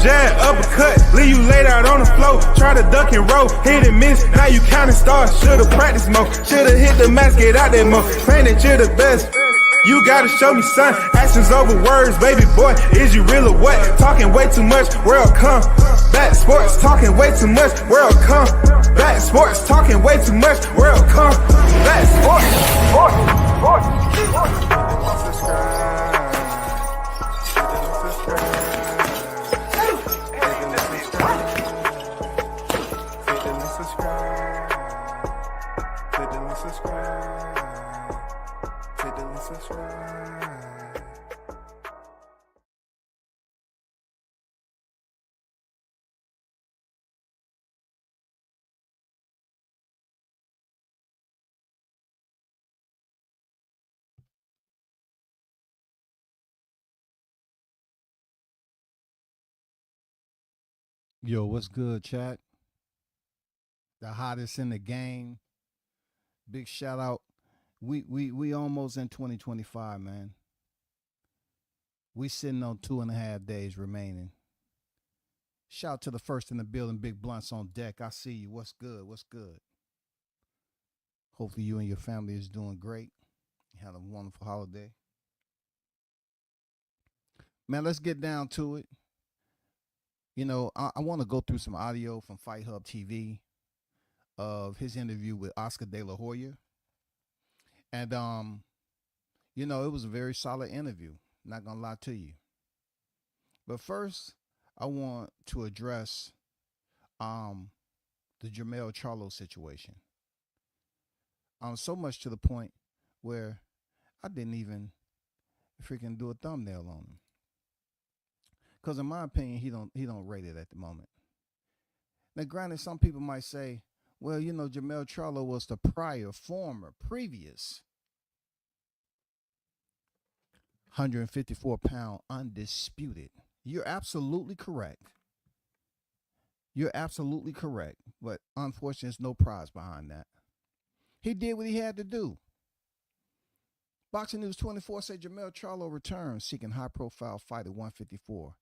jab, uppercut, leave you laid out on the floor. Try to duck and roll, hit and miss, now you counting stars. Should've practiced more, should've hit the mask, get out there more. Claim that you're the best. You gotta show me, son. Actions over words, baby boy. Is you real or what? Talking way too much, world come. Back sports, talking way too much, world come. Back sports, talking way too much, world come. Back sports, Yo, what's good, chat? The hottest in the game. Big shout out. We almost in 2025, man. We sitting on 2.5 days remaining. Shout out to the first in the building, Big Blunts on deck. I see you. What's good? What's good? Hopefully you and your family is doing great. You had a wonderful holiday. Man, let's get down to it. You know, I want to go through some audio from Fight Hub TV of his interview with Oscar De La Hoya. And, you know, it was a very solid interview. Not going to lie to you. But first, I want to address the Jermell Charlo situation. So much to the point where I didn't even freaking do a thumbnail on him. Because in my opinion, he don't rate it at the moment. Now, granted, some people might say, well, you know, Jermell Charlo was the previous 154-pound undisputed. You're absolutely correct. You're absolutely correct. But unfortunately, there's no prize behind that. He did what he had to do. Boxing News 24 said Jermell Charlo returns seeking high-profile fight at 154.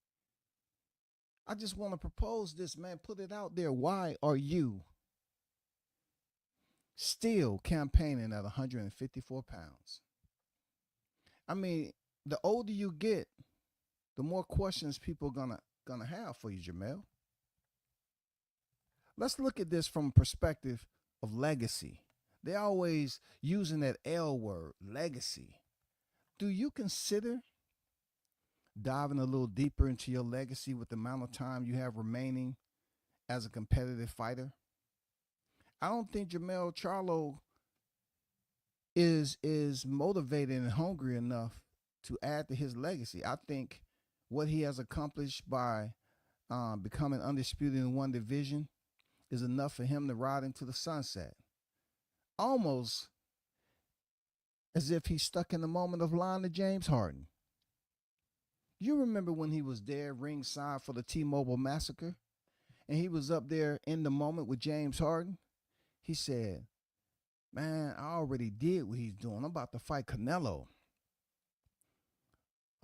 I just want to propose this, man. Put it out there. Why are you still campaigning at 154 pounds? I mean, the older you get, the more questions people are gonna have for you, Jermell. Let's look at this from a perspective of legacy. They're always using that L word, legacy. Do you consider diving a little deeper into your legacy with the amount of time you have remaining as a competitive fighter? I don't think Jermell Charlo is motivated and hungry enough to add to his legacy. I think what he has accomplished by becoming undisputed in one division is enough for him to ride into the sunset. Almost as if he's stuck in the moment of lying to James Harden. You remember when he was there ringside for the T-Mobile massacre and he was up there in the moment with James Harden? He said, man, I already did what he's doing. I'm about to fight Canelo.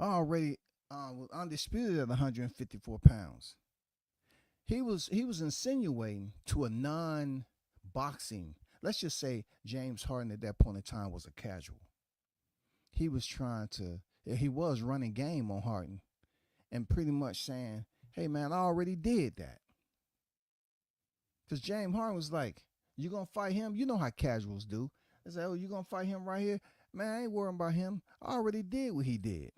I already was undisputed at 154 pounds. He was insinuating to a non-boxing, let's just say James Harden at that point in time was a casual. He was running game on Harden and pretty much saying, hey, man, I already did that. Because James Harden was like, you going to fight him? You know how casuals do. They say, oh, you going to fight him right here? Man, I ain't worrying about him. I already did what he did.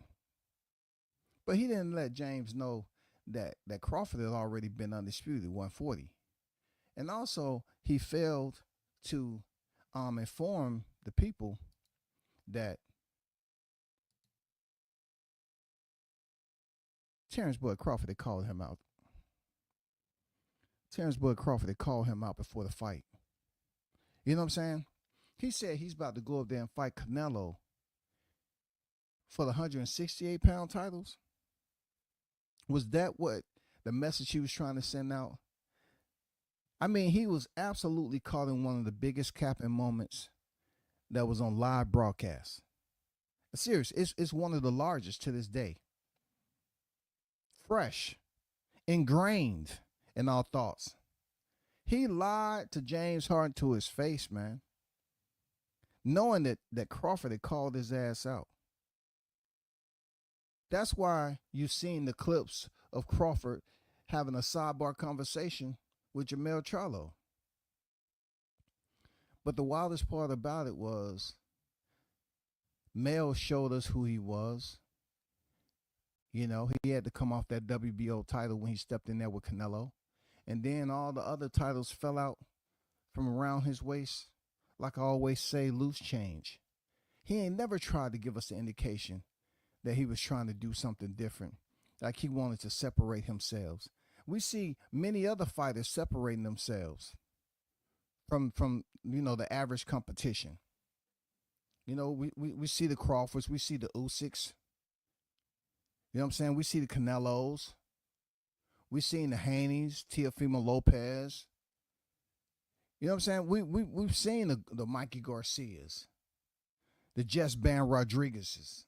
But he didn't let James know that Crawford had already been undisputed, 140. And also, he failed to inform the people that Terrence Bud Crawford had called him out. Terrence Bud Crawford had called him out before the fight. You know what I'm saying? He said he's about to go up there and fight Canelo for the 168-pound titles. Was that what the message he was trying to send out? I mean, he was absolutely caught in one of the biggest capping moments that was on live broadcast. Serious, it's one of the largest to this day. Fresh ingrained in our thoughts. He lied to James Harden to his face, man, knowing that Crawford had called his ass out. That's why you've seen the clips of Crawford having a sidebar conversation with Jermell Charlo. But the wildest part about it was Mel showed us who he was. You know, he had to come off that WBO title when he stepped in there with Canelo. And then all the other titles fell out from around his waist. Like I always say, loose change. He ain't never tried to give us an indication that he was trying to do something different. Like he wanted to separate himself. We see many other fighters separating themselves from the average competition. We see the Crawfords, we see the Usyks. You know what I'm saying? We see the Canelos. We seen the Haneys, Teofimo Lopez. You know what I'm saying? We've seen the Mikey Garcias, the Jess Ban Rodriguez's.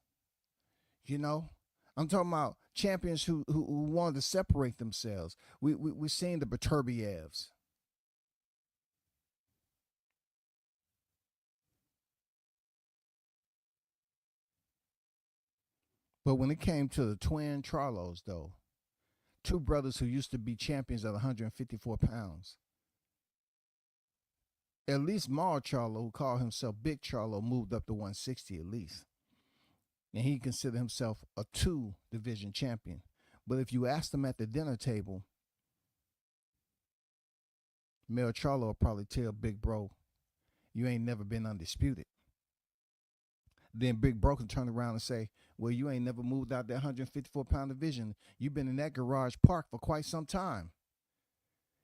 You know, I'm talking about champions who wanted to separate themselves. We've seen the Beterbievs. But when it came to the twin Charlos, though, two brothers who used to be champions at 154 pounds, at least Mar Charlo, who called himself Big Charlo, moved up to 160 at least. And he considered himself a 2-division champion. But if you asked him at the dinner table, Mel Charlo will probably tell Big Bro, you ain't never been undisputed. Then Big Bro can turn around and say, well, you ain't never moved out that 154-pound division. You've been in that garage park for quite some time.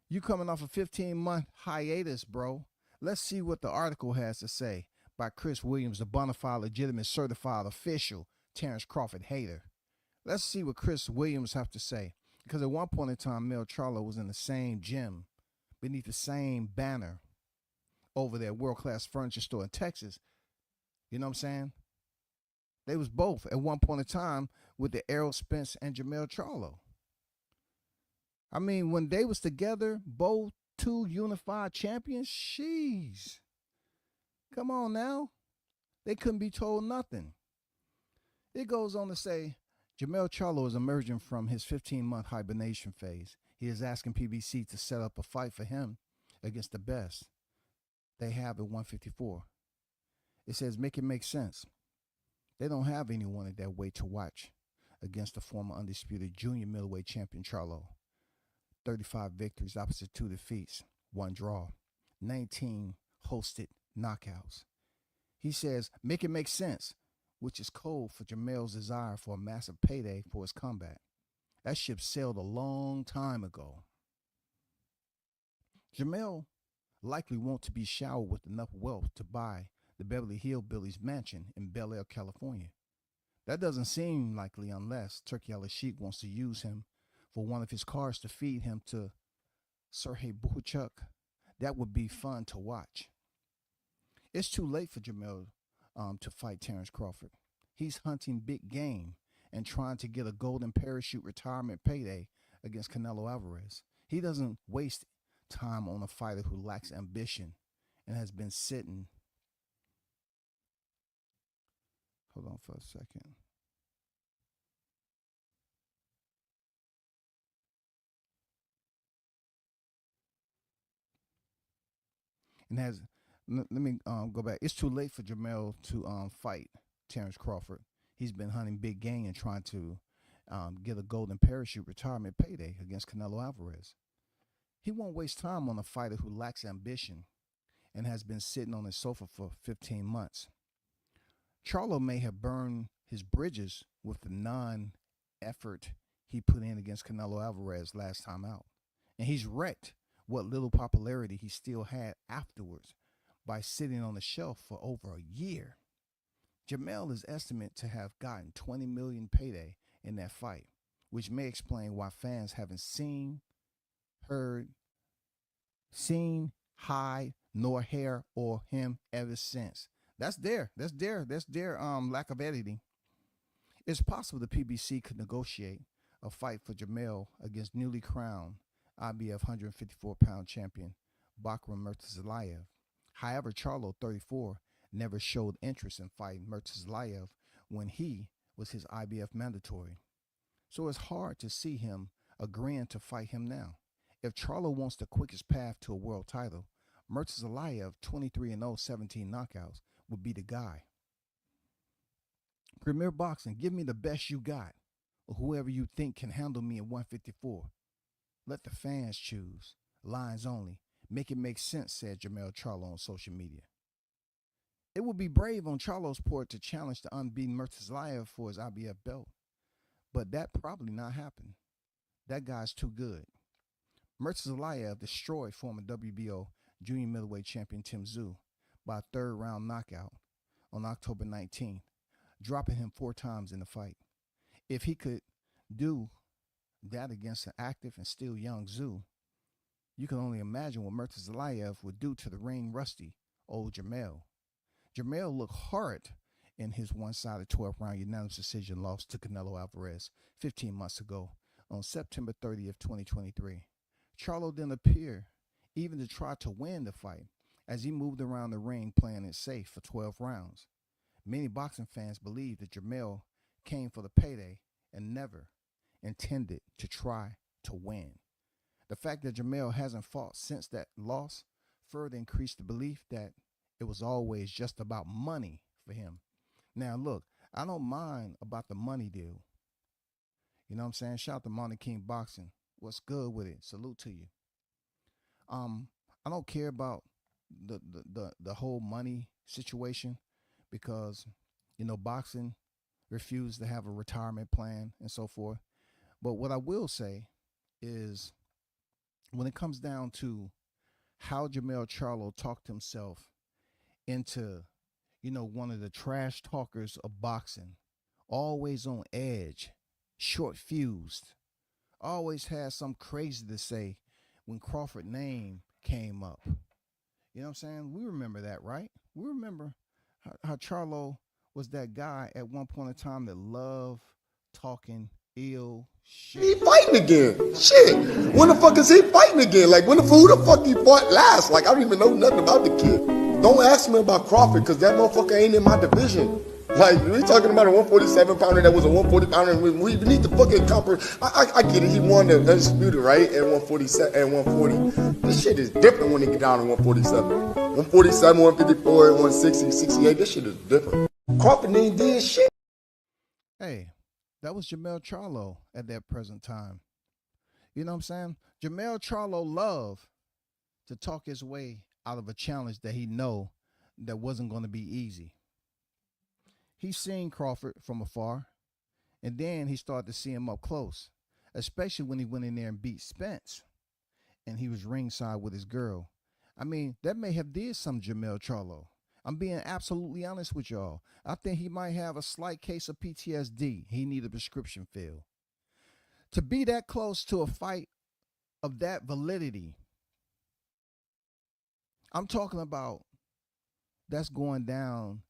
You coming off a 15-month hiatus, bro. Let's see what the article has to say by Chris Williams, the bona fide, legitimate, certified, official Terrence Crawford hater. Let's see what Chris Williams have to say. Because at one point in time, Mel Charlo was in the same gym, beneath the same banner over there, world-class furniture store in Texas. You know what I'm saying? They was both at one point in time with the Errol Spence and Jermell Charlo. I mean, when they was together, both two unified champions, sheesh. Come on now. They couldn't be told nothing. It goes on to say, Jermell Charlo is emerging from his 15-month hibernation phase. He is asking PBC to set up a fight for him against the best they have at 154. It says, make it make sense. They don't have anyone at that weight to watch against the former undisputed junior middleweight champion Charlo. 35 victories, opposite 2 defeats, 1 draw, 19 hosted knockouts. He says, make it make sense, which is code for Jermell's desire for a massive payday for his comeback. That ship sailed a long time ago. Jermell likely want to be showered with enough wealth to buy the Beverly Hillbillies mansion in Bel Air, California. That doesn't seem likely unless Turkey Al-Sheikh wants to use him for one of his cars to feed him to Sergey Buchuk. That would be fun to watch. It's too late for Jermell to fight Terrence Crawford. He's hunting big game and trying to get a golden parachute retirement payday against Canelo Alvarez. He doesn't waste time on a fighter who lacks ambition and has been sitting. Hold on for a second. And let me go back. It's too late for Jermell to fight Terrence Crawford. He's been hunting big game and trying to get a golden parachute retirement payday against Canelo Alvarez. He won't waste time on a fighter who lacks ambition and has been sitting on his sofa for 15 months. Charlo may have burned his bridges with the non-effort he put in against Canelo Alvarez last time out. And he's wrecked what little popularity he still had afterwards by sitting on the shelf for over a year. Jermell is estimated to have gotten $20 million payday in that fight, which may explain why fans haven't seen, hide, nor hair or him ever since. That's their lack of editing. It's possible the PBC could negotiate a fight for Jermell against newly crowned IBF 154-pound champion Bakram Murtazalayev. However, Charlo, 34, never showed interest in fighting Murtazalayev when he was his IBF mandatory. So it's hard to see him agreeing to fight him now. If Charlo wants the quickest path to a world title, Murtazalayev, 23-0, 17 knockouts, would be the guy. Premier Boxing, give me the best you got, or whoever you think can handle me at 154. Let the fans choose. Lines only. Make it make sense, said Jermell Charlo on social media. It would be brave on Charlo's part to challenge the unbeaten Murtazalayev for his IBF belt, but that probably not happen. That guy's too good. Murtazalayev destroyed former WBO junior middleweight champion Tim Tszyu by a third-round knockout on October 19th, dropping him 4 times in the fight. If he could do that against an active and still young Tszyu, you can only imagine what Murtazalayev would do to the ring rusty old Jermell. Jermell looked hard in his one-sided 12-round unanimous decision loss to Canelo Alvarez 15 months ago on September 30th, 2023. Charlo didn't appear even to try to win the fight as he moved around the ring playing it safe for 12 rounds. Many boxing fans believe that Jermell came for the payday and never intended to try to win. The fact that Jermell hasn't fought since that loss further increased the belief that it was always just about money for him. Now, look, I don't mind about the money deal. You know what I'm saying? Shout out to Monty King Boxing. What's good with it? Salute to you. I don't care about the whole money situation because, you know, boxing refused to have a retirement plan and so forth. But what I will say is when it comes down to how Jermell Charlo talked himself into, you know, one of the trash talkers of boxing, always on edge, short fused, always had some crazy to say when Crawford's name came up. You know what I'm saying? We remember that, right? We remember how Charlo was that guy at one point in time that loved talking ill shit. He fighting again. Shit. When the fuck is he fighting again? Like, who the fuck he fought last? Like, I don't even know nothing about the kid. Don't ask me about Crawford, because that motherfucker ain't in my division. Like, we talking about a 147 pounder that was a 140 pounder. We need to fucking comprehend. I get it. He won the undisputed, right? At 147 and 140. This shit is different when they get down to 147. 147, 154, 160, 68. This shit is different. Crawford ain't did shit. Hey, that was Jermell Charlo at that present time. You know what I'm saying? Jermell Charlo loved to talk his way out of a challenge that he know that wasn't going to be easy. He seen Crawford from afar, and then he started to see him up close, especially when he went in there and beat Spence, and he was ringside with his girl. I mean, that may have did some Jermell Charlo. I'm being absolutely honest with y'all. I think he might have a slight case of PTSD. He need a prescription filled. To be that close to a fight of that validity, I'm talking about that's going down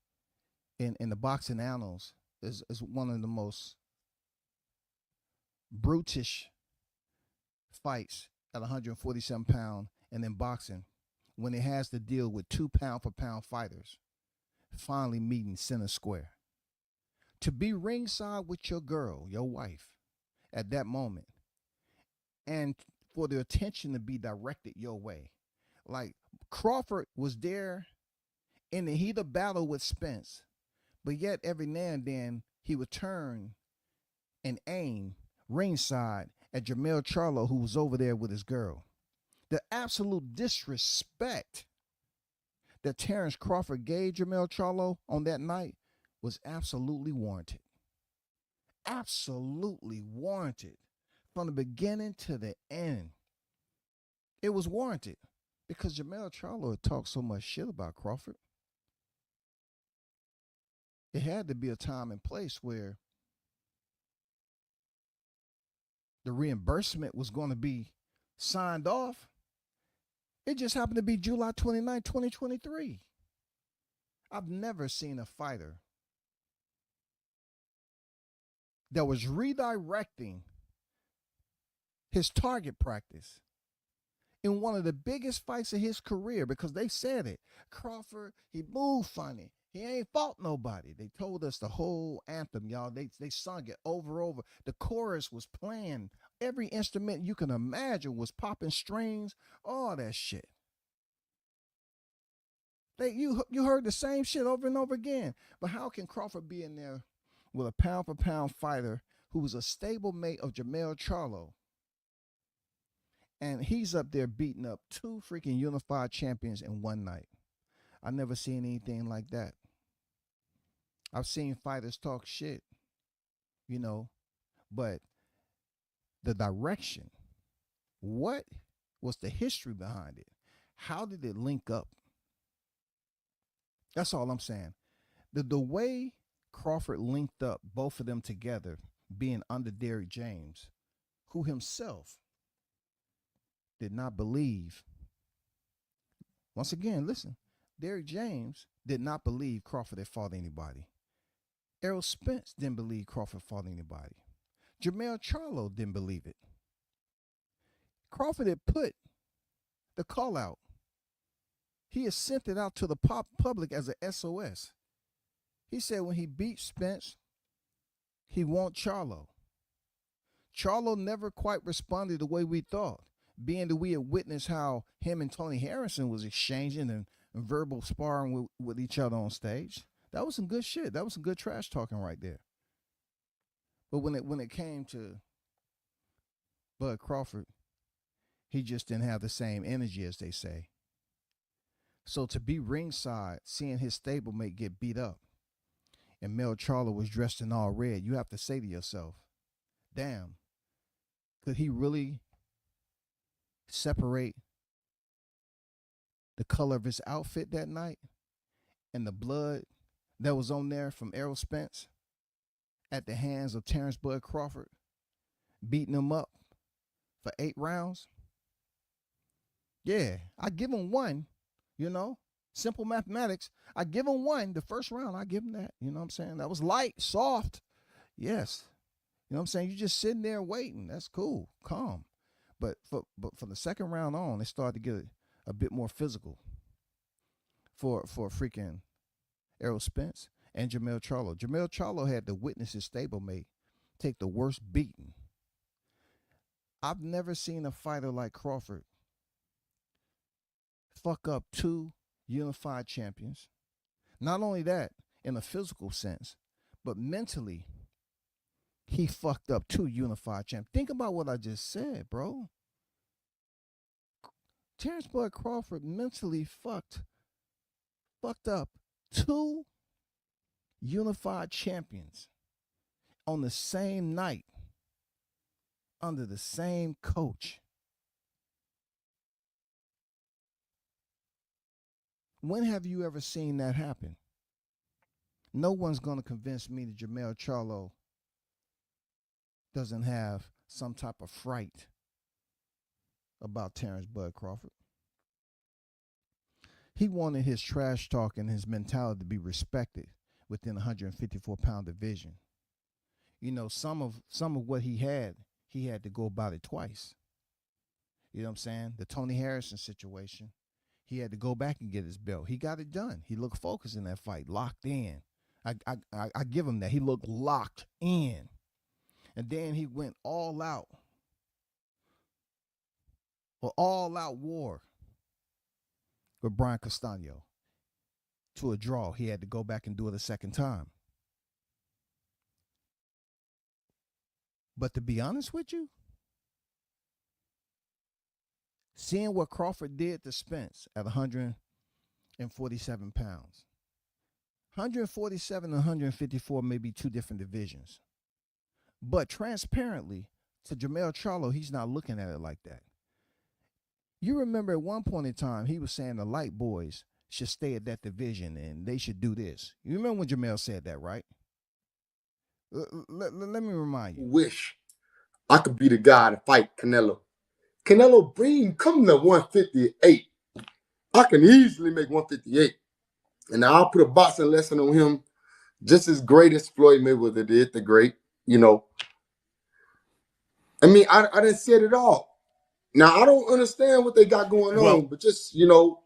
in the boxing annals is one of the most brutish fights at 147 pounds and in boxing when it has to deal with 2 pound-for-pound fighters finally meeting center square. To be ringside with your girl, your wife, at that moment, and for the attention to be directed your way. Like, Crawford was there in the heat of battle with Spence, but yet every now and then he would turn and aim ringside at Jermell Charlo, who was over there with his girl. The absolute disrespect that Terrence Crawford gave Jermell Charlo on that night was absolutely warranted. Absolutely warranted. From the beginning to the end. It was warranted because Jermell Charlo had talked so much shit about Crawford. It had to be a time and place where the reimbursement was going to be signed off. It just happened to be July 29, 2023. I've never seen a fighter that was redirecting his target practice in one of the biggest fights of his career, because they said it. Crawford, he moved funny. He ain't fought nobody. They told us the whole anthem, y'all. They sung it over. The chorus was playing. Every instrument you can imagine was popping strings, all that shit. You heard the same shit over and over again. But how can Crawford be in there with a pound-for-pound fighter who was a stablemate of Jermell Charlo? And he's up there beating up 2 freaking unified champions in one night. I never seen anything like that. I've seen fighters talk shit, but the direction, what was the history behind it? How did it link up? That's all I'm saying. The way Crawford linked up both of them together, being under Derrick James, who himself did not believe. Once again, listen, Derrick James did not believe Crawford had fought anybody. Errol Spence didn't believe Crawford fought anybody. Jermell Charlo didn't believe it. Crawford had put the call out. He had sent it out to the public as a SOS. He said when he beat Spence, he wants Charlo. Charlo never quite responded the way we thought, being that we had witnessed how him and Tony Harrison was exchanging and verbal sparring with each other on stage. That was some good shit. That was some good trash talking right there. But when it came to Bud Crawford, he just didn't have the same energy, as they say. So to be ringside, seeing his stablemate get beat up, and Mel Charlo was dressed in all red, you have to say to yourself, damn, could he really separate the color of his outfit that night and the blood that was on there from Errol Spence at the hands of Terrence Bud Crawford, beating him up for 8 rounds? Yeah, I give him 1, simple mathematics. I give him 1. The first round, I give him that. You know what I'm saying? That was light, soft. Yes. You know what I'm saying? You're just sitting there waiting. That's cool, calm. But for the second round on, it started to get a bit more physical for freaking Errol Spence and Jermell Charlo. Jermell Charlo had to witness his stablemate take the worst beating. I've never seen a fighter like Crawford fuck up 2 unified champions. Not only that, in a physical sense, but mentally, he fucked up 2 unified champions. Think about what I just said, bro. Terrence Bud Crawford mentally fucked up 2 unified champions on the same night under the same coach. When have you ever seen that happen? No one's going to convince me that Jermell Charlo doesn't have some type of fright about Terrence Bud Crawford. He wanted his trash talk and his mentality to be respected within the 154-pound division. Some of what he had to go about it twice. You know what I'm saying? The Tony Harrison situation, he had to go back and get his belt. He got it done. He looked focused in that fight, locked in. I give him that. He looked locked in. And then he went all out. All-out war with Brian Castano to a draw. He had to go back and do it a second time. But to be honest with you, seeing what Crawford did to Spence at 147 pounds, 147 and 154 may be 2 different divisions. But transparently, to Jermell Charlo, he's not looking at it like that. You remember at one point in time, he was saying the light boys should stay at that division and they should do this. You remember when Jermell said that, right? Let me remind you. Wish I could be the guy to fight Canelo. Canelo, come to 158. I can easily make 158. And I'll put a boxing lesson on him just as great as Floyd Mayweather did, the great, And I mean, I didn't say it all. Now, I don't understand what they got going on, but just,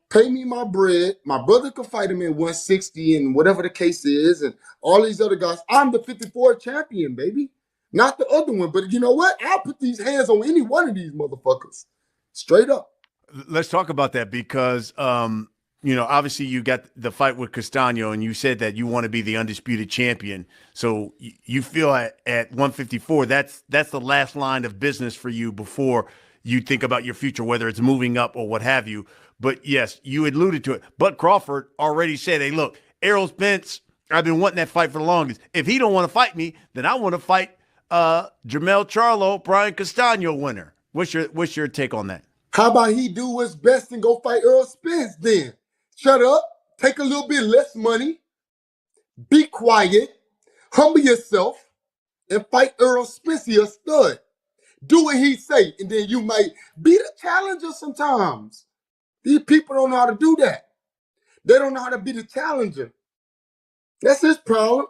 pay me my bread. My brother could fight him in 160 and whatever the case is, and all these other guys. I'm the 54 champion, baby. Not the other one. But you know what? I'll put these hands on any one of these motherfuckers. Straight up. Let's talk about that because, obviously you got the fight with Castano and you said that you want to be the undisputed champion. So you feel at 154, that's the last line of business for you before you think about your future, whether it's moving up or what have you. But yes, you alluded to it. But Crawford already said, hey, look, Errol Spence, I've been wanting that fight for the longest. If he don't want to fight me, then I want to fight Jermell Charlo, Brian Castano winner. What's your take on that? How about he do what's best and go fight Errol Spence then? Shut up, take a little bit less money, be quiet, humble yourself, and fight Errol Spence, he a stud. Do what he say, and then you might be the challenger sometimes. These people don't know how to do that. They don't know how to be the challenger. That's his problem.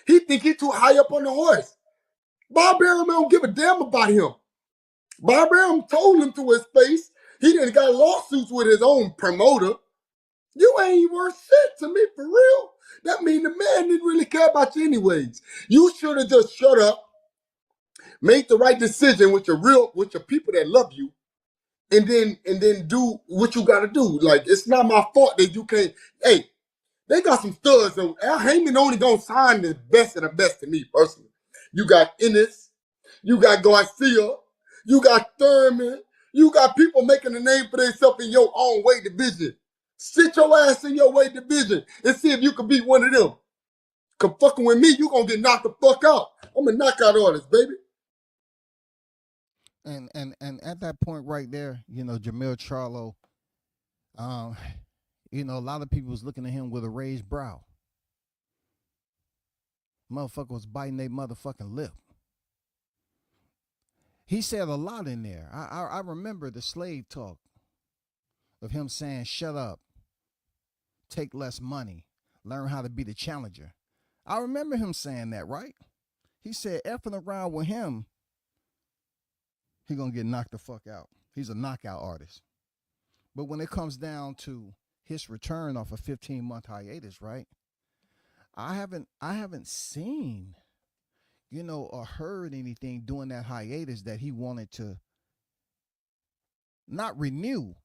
He think he too high up on the horse. Bob Arum don't give a damn about him. Bob Arum told him to his face. He done got lawsuits with his own promoter. You ain't worth shit to me, for real. That mean the man didn't really care about you anyways. You should have just shut up, made the right decision with your people that love you, and then do what you gotta do. Like, it's not my fault that you can't. Hey, they got some studs. Though. Al Heyman only gonna sign the best of the best to me personally. You got Ennis, you got Garcia, you got Thurman, you got people making a name for themselves in your own weight division. Sit your ass in your weight division and see if you can beat one of them. Cause fucking with me, you gonna get knocked the fuck out. I'm a knockout artist, baby. And at that point right there, Jermell Charlo, a lot of people was looking at him with a raised brow. Motherfucker was biting their motherfucking lip. He said a lot in there. I remember the slave talk of him saying, shut up, take less money, learn how to be the challenger. I remember him saying that, right? He said effing around with him, he gonna get knocked the fuck out. He's a knockout artist. But when it comes down to his return off a 15-month hiatus, right? I haven't seen, or heard anything during that hiatus that he wanted to not renew,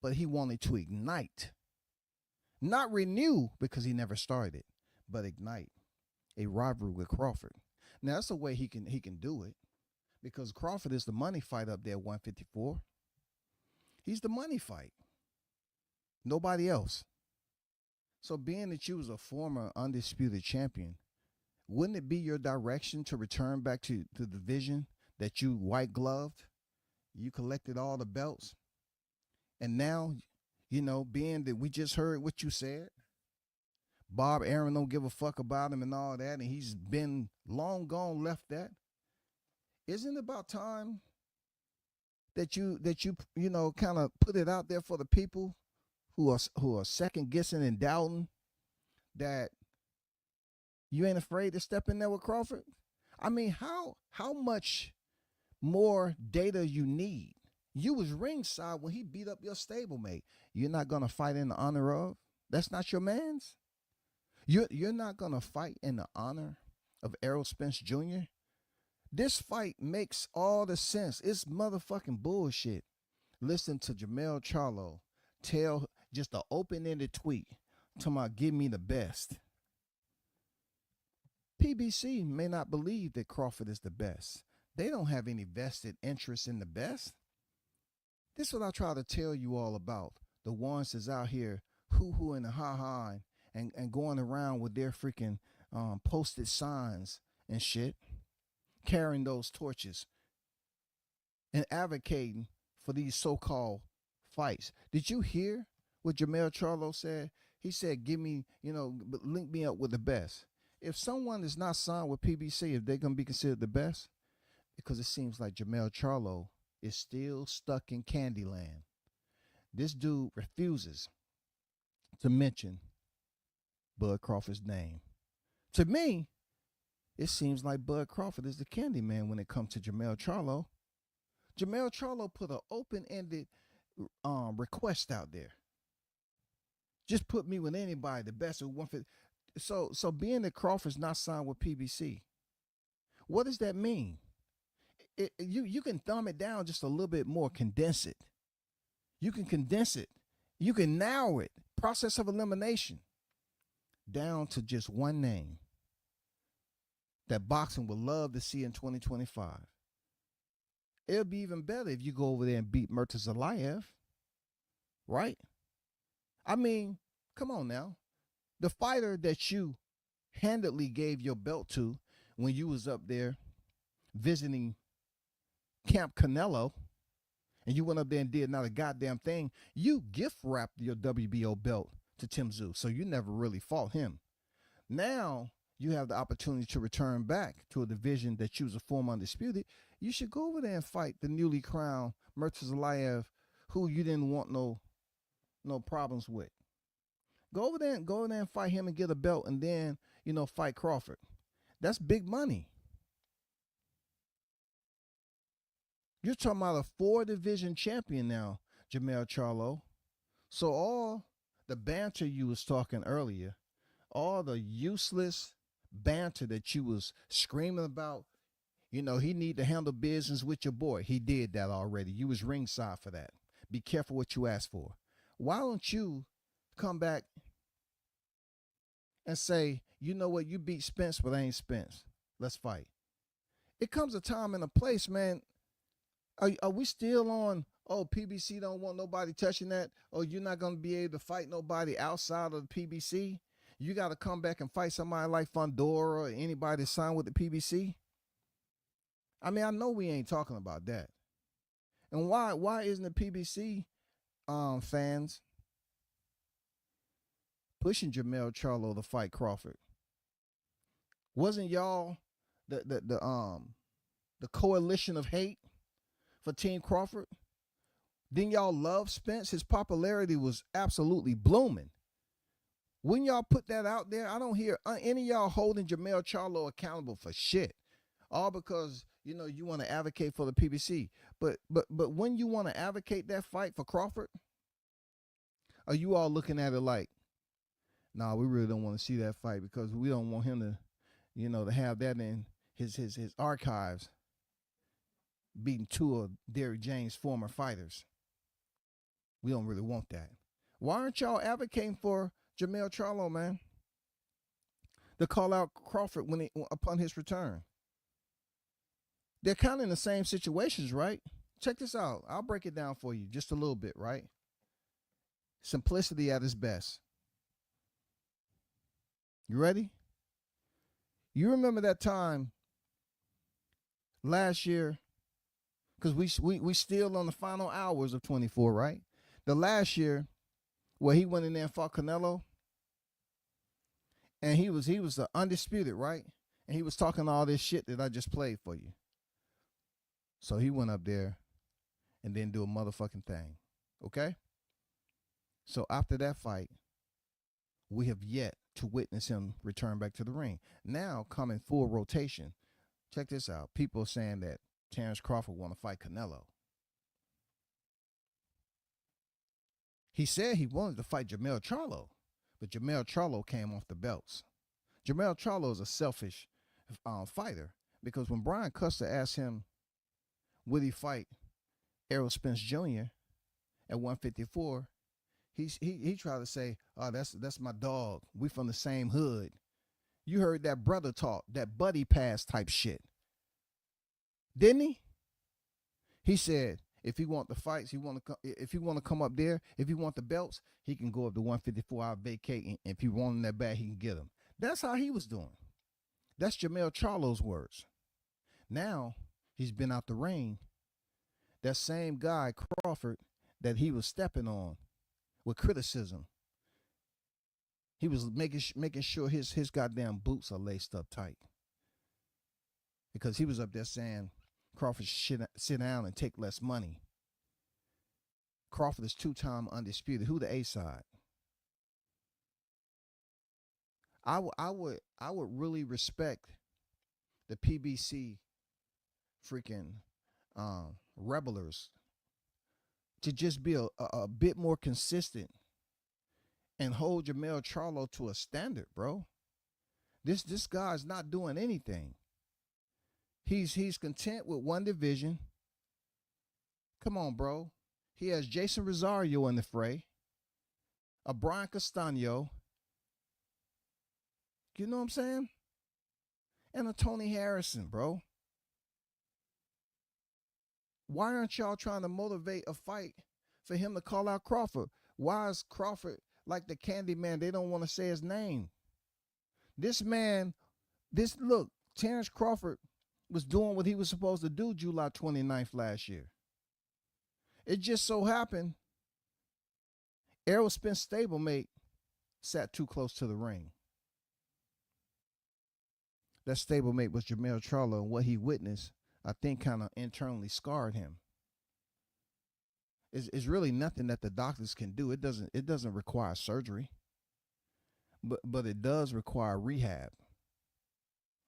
but he wanted to ignite. Not renew because he never started, but ignite a rivalry with Crawford. Now that's the way he can do it, because Crawford is the money fight up there at 154. He's the money fight. Nobody else. So being that you was a former undisputed champion, wouldn't it be your direction to return back to the division that you white gloved? You collected all the belts. And now, being that we just heard what you said, Bob Arum don't give a fuck about him and all that, and he's been long gone, left that. Isn't it about time that you kind of put it out there for the people who are second guessing and doubting that you ain't afraid to step in there with Crawford? I mean, how much more data you need? You was ringside when he beat up your stablemate. You're not gonna fight in the honor of? That's not your man's? You're not gonna fight in the honor of Errol Spence Jr.? This fight makes all the sense. It's motherfucking bullshit. Listen to Jermell Charlo tell just an open-ended tweet talking about give me the best. PBC may not believe that Crawford is the best. They don't have any vested interest in the best. This is what I try to tell you all about. The ones that's out here hoo-hoo and ha-ha and going around with their freaking posted signs and shit, carrying those torches and advocating for these so-called fights. Did you hear what Jermell Charlo said? He said, give me, link me up with the best. If someone is not signed with PBC, if they're going to be considered the best, because it seems like Jermell Charlo is still stuck in Candyland. This dude refuses to mention Bud Crawford's name. To me, it seems like Bud Crawford is the candy man when it comes to Jermell Charlo. Jermell Charlo put an open-ended request out there. Just put me with anybody, the best of 150. So being that Crawford's not signed with PBC, what does that mean? You can thumb it down just a little bit more, condense it. You can condense it. You can narrow it. Process of elimination down to just one name that boxing would love to see in 2025. It'll be even better if you go over there and beat Murtazalayev, right? I mean, come on now. The fighter that you handedly gave your belt to when you was up there visiting Camp Canelo, and you went up there and did not a goddamn thing, you gift wrapped your WBO belt to Tim Tszyu, so you never really fought him. Now you have the opportunity to return back to a division that you was a former undisputed. You should go over there and fight the newly crowned Murtazalayev, who you didn't want no problems with. Go over there and fight him and get a belt, and then fight Crawford. That's big money. You're talking about a 4-division champion now, Jermell Charlo. So all the banter you was talking earlier, all the useless banter that you was screaming about, he need to handle business with your boy. He did that already. You was ringside for that. Be careful what you ask for. Why don't you come back and say, you know what, you beat Spence, but I ain't Spence. Let's fight. It comes a time and a place, man. Are we still on, PBC don't want nobody touching that? Oh, you're not going to be able to fight nobody outside of the PBC? You got to come back and fight somebody like Fundora or anybody that signed with the PBC? I mean, I know we ain't talking about that. And why isn't the PBC fans pushing Jermell Charlo to fight Crawford? Wasn't y'all the coalition of hate for Team Crawford? Didn't y'all love Spence? His popularity was absolutely blooming. When y'all put that out there, I don't hear any of y'all holding Jermell Charlo accountable for shit. All because, you want to advocate for the PBC. But when you want to advocate that fight for Crawford, are you all looking at it like, nah, we really don't want to see that fight because we don't want him to, to have that in his archives, beating 2 of Derrick James' former fighters. We don't really want that. Why aren't y'all advocating for Jermell Charlo, man, to call out Crawford upon his return? They're kind of in the same situations, right? Check this out. I'll break it down for you just a little bit, right? Simplicity at its best. You ready? You remember that time last year, because we still on the final hours of 24, right? The last year where he went in there and fought Canelo, and he was the undisputed, right? And he was talking all this shit that I just played for you. So he went up there and didn't do a motherfucking thing. Okay? So after that fight, we have yet to witness him return back to the ring. Now, coming full rotation. Check this out. People are saying that Terrence Crawford want to fight Canelo. He said he wanted to fight Jermell Charlo, but Jermell Charlo came off the belts. Jermell Charlo is a selfish fighter, because when Brian Custer asked him, would he fight Errol Spence Jr. at 154, he tried to say, oh, that's my dog. We from the same hood. You heard that brother talk, that buddy pass type shit. Didn't he? He said if he want the fights, if he want to come up there, if he want the belts, he can go up to 154, I'll vacate, and if he want them that bad, he can get them. That's how he was doing. That's Jermell Charlo's words. Now, he's been out the ring. That same guy, Crawford, that he was stepping on with criticism, he was making sure his goddamn boots are laced up tight. Because he was up there saying Crawford should sit down and take less money. Crawford is 2-time undisputed. Who the A side? I would really respect the PBC freaking rebelers to just be a bit more consistent and hold Jermell Charlo to a standard, bro. This guy's not doing anything. He's content with one division. Come on, bro. He has Jason Rosario in the fray, a Brian Castano. You know what I'm saying? And a Tony Harrison, bro. Why aren't y'all trying to motivate a fight for him to call out Crawford? Why is Crawford like the candy man? They don't want to say his name. Look, Terrence Crawford was doing what he was supposed to do July 29th last year. It just so happened Errol Spence stablemate sat too close to the ring. That stablemate was Jermell Charlo, and what he witnessed, I think, kind of internally scarred him. It's really nothing that the doctors can do. It doesn't require surgery, but it does require rehab.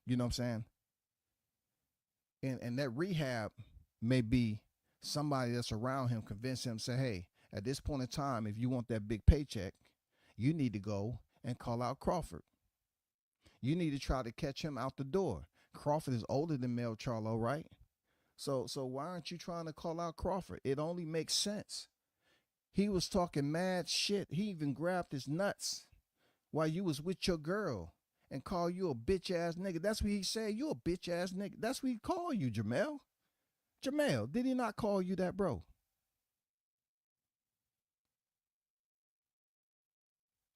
You know what I'm saying? And that rehab may be somebody that's around him, convince him, say, hey, at this point in time, if you want that big paycheck, you need to go and call out Crawford. You need to try to catch him out the door. Crawford is older than Mel Charlo, right? So why aren't you trying to call out Crawford? It only makes sense. He was talking mad shit. He even grabbed his nuts while you was with your girl and called you a bitch ass nigga. That's what he said. You a bitch ass nigga. That's what he called you, Jermell. Jermell, did he not call you that, bro?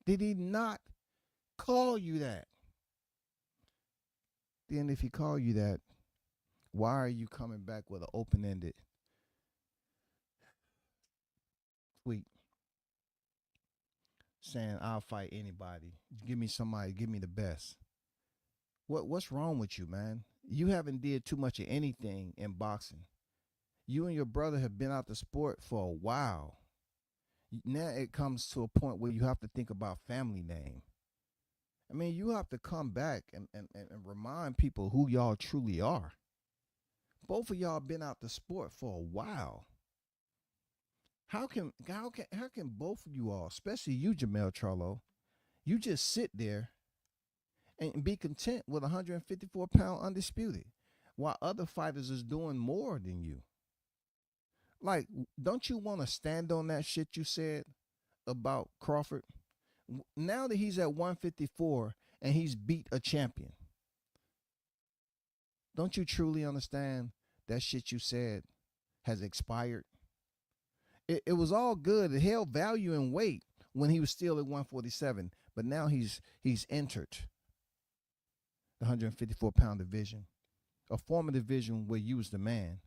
Did he not call you that? Then if he called you that, why are you coming back with an open-ended tweet saying, I'll fight anybody. Give me somebody, give me the best. What's wrong with you, man? You haven't did too much of anything in boxing. You and your brother have been out the sport for a while. Now it comes to a point where you have to think about family name. I mean, you have to come back and remind people who y'all truly are. Both of y'all been out the sport for a while. How can both of you all, especially you, Jermell Charlo, you just sit there and be content with 154-pound undisputed, while other fighters is doing more than you? Like, don't you want to stand on that shit you said about Crawford? Now that he's at 154 and he's beat a champion, don't you truly understand that shit you said has expired? It was all good. It held value in weight when he was still at 147, but now he's entered the 154-pound division, a former division where you was the man.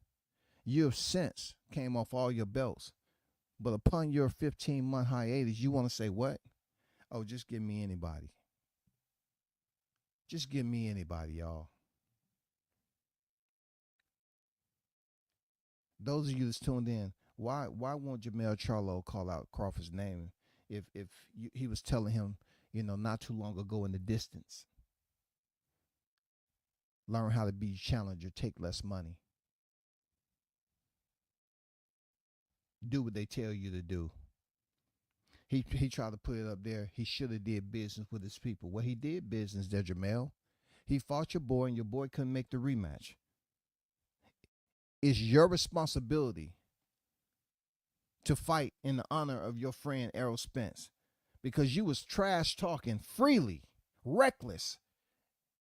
You have since came off all your belts, but upon your 15-month hiatus, you want to say what? Oh, just give me anybody. Just give me anybody, y'all. Those of you that's tuned in, why won't Jermell Charlo call out Crawford's name if he was telling him, not too long ago in the distance, learn how to be a challenger, take less money, do what they tell you to do. He tried to put it up there. He should have did business with his people. Well, he did business there, Jermell. He fought your boy, and your boy couldn't make the rematch. It's your responsibility to fight in the honor of your friend Errol Spence, because you was trash talking freely, reckless,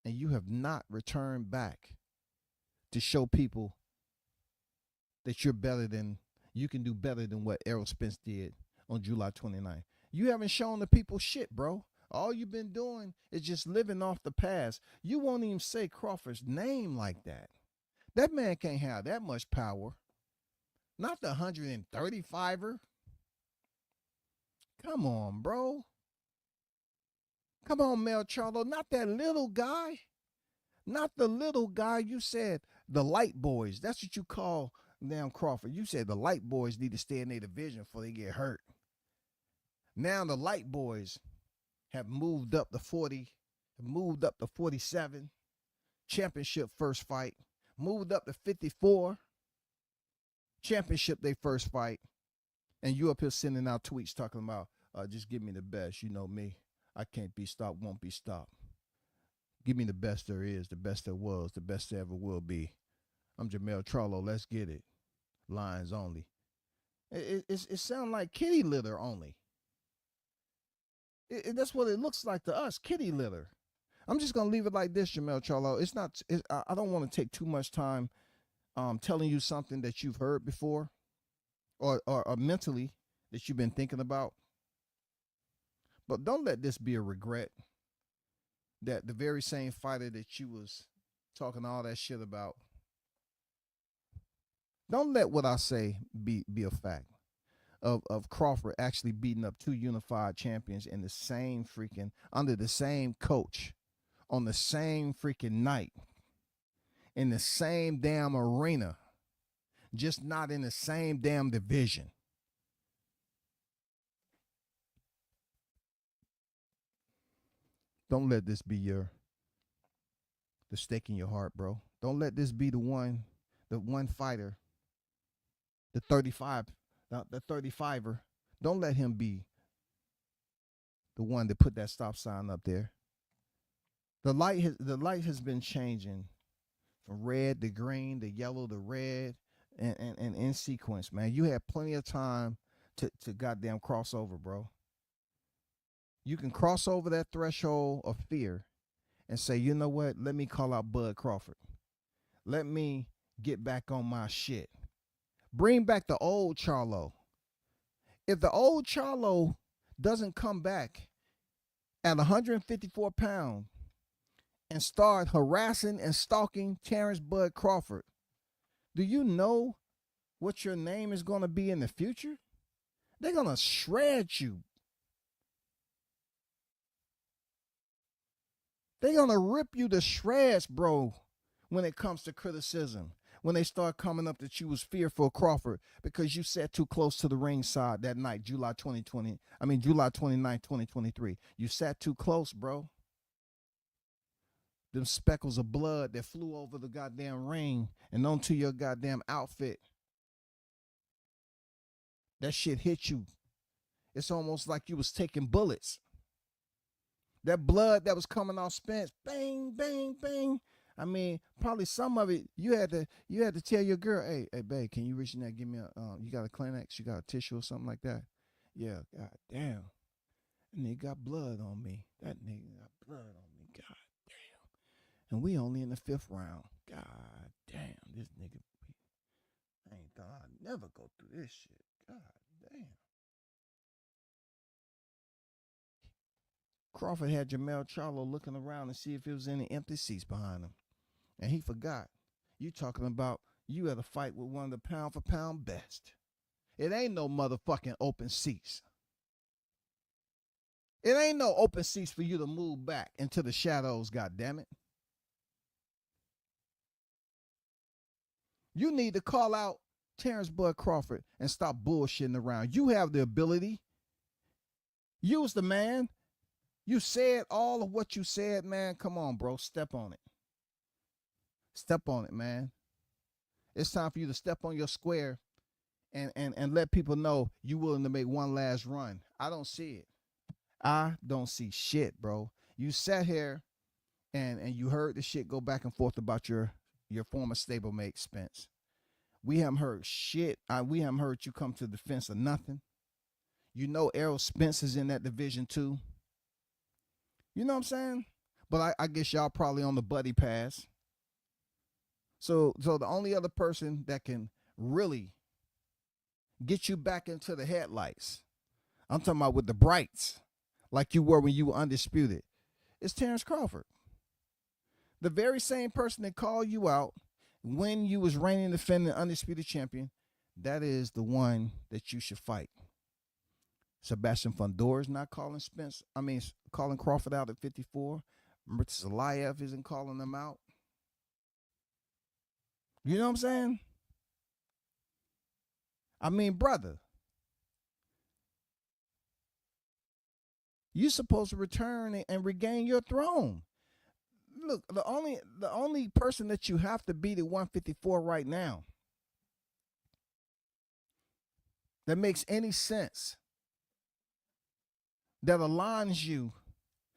and you have not returned back to show people that you can do better than what Errol Spence did on July 29th. You haven't shown the people shit, bro. All you've been doing is just living off the past. You won't even say Crawford's name like that. That man can't have that much power. Not the 135er. Come on, bro. Come on, Mel Charlo. Not that little guy. Not the little guy. You said the light boys. That's what you call damn Crawford. You said the light boys need to stay in their division before they get hurt. Now the light boys have moved up to 40, moved up to 47. championship first fight, moved up to 54, championship they first fight, and you up here sending out tweets talking about, just give me the best. You know me. I can't be stopped, won't be stopped. Give me the best there is, the best there was, the best there ever will be. I'm Jermell Charlo. Let's get it. Lines only. It sounds like kitty litter only. That's what it looks like to us, kitty litter. I'm just going to leave it like this, Jermell Charlo. I don't want to take too much time telling you something that you've heard before or mentally that you've been thinking about. But don't let this be a regret that the very same fighter that you was talking all that shit about, don't let what I say be a fact of Crawford actually beating up two unified champions in the same freaking, under the same coach, on the same freaking night, in the same damn arena, just not in the same damn division. Don't let this be the stake in your heart, bro. Don't let this be the one fighter, the 35er. Don't let him be the one that put that stop sign up there. The light has been changing from red to green, to yellow to red, and in sequence, man. You had plenty of time to goddamn cross over, bro. You can cross over that threshold of fear and say, you know what? Let me call out Bud Crawford. Let me get back on my shit. Bring back the old Charlo. If the old Charlo doesn't come back at 154 pounds and start harassing and stalking Terrence Bud Crawford, do you know what your name is going to be in the future? They're going to shred you. They're going to rip you to shreds, bro, when it comes to criticism. When they start coming up that you was fearful of Crawford because you sat too close to the ringside that night, July 29, 2023. You sat too close, bro. Them speckles of blood that flew over the goddamn ring and onto your goddamn outfit. That shit hit you. It's almost like you was taking bullets. That blood that was coming off Spence, bang, bang, bang. I mean, probably some of it you had to tell your girl, hey, babe, can you reach in there, give me you got a Kleenex, you got a tissue or something like that? Yeah, god damn. That nigga got blood on me. That nigga got blood on me. God damn. And we only in the 5th round. God damn, this nigga. I ain't thought I'd never go through this shit. God damn. Crawford had Jermell Charlo looking around to see if there was any empty seats behind him. And he forgot. You talking about you had a fight with one of the pound for pound best. It ain't no motherfucking open seats. It ain't no open seats for you to move back into the shadows, goddammit. You need to call out Terrence Bud Crawford and stop bullshitting around. You have the ability. Use the man. You said all of what you said, man. Come on, bro. Step on it. Step on it, man. It's time for you to step on your square and let people know you willing to make one last run. I don't see it. I don't see shit, bro. You sat here and you heard the shit go back and forth about your former stablemate, Spence. We haven't heard shit. We haven't heard you come to the defense of nothing. You know Errol Spence is in that division too. You know what I'm saying? But I guess y'all probably on the buddy pass. So the only other person that can really get you back into the headlights, I'm talking about with the brights, like you were when you were undisputed, is Terrence Crawford. The very same person that called you out when you was reigning defending undisputed champion, that is the one that you should fight. Sebastian Fundora is not calling calling Crawford out at 54. Zalaev isn't calling them out. You know what I'm saying? I mean, brother, you're supposed to return and regain your throne. look, the only person that you have to beat at 154 right now that makes any sense, that aligns you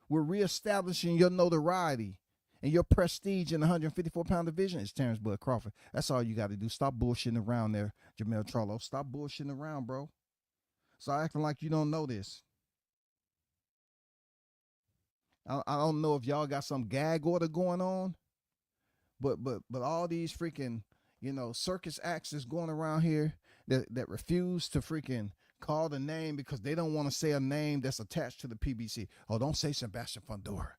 with reestablishing your notoriety and your prestige in the 154-pound division is Terrence Bud Crawford. That's all you got to do. Stop bullshitting around there, Jermell Charlo. Stop bullshitting around, bro. Stop acting like you don't know this. I don't know if y'all got some gag order going on, but all these freaking, circus acts that's going around here that refuse to freaking call the name because they don't want to say a name that's attached to the PBC. Oh, don't say Sebastian Fundora.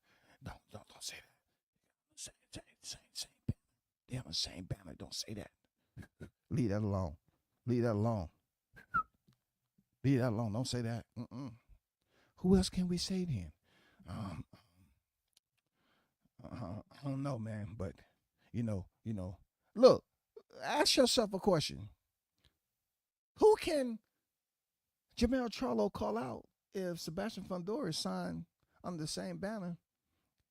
Don't say that. They on the same banner. Don't say that. Leave that alone. Leave that alone. Leave that alone. Don't say that. Who else can we say then? I don't know, man, but look, ask yourself a question. Who can Jermell Charlo call out if Sebastian Fundora is signed under the same banner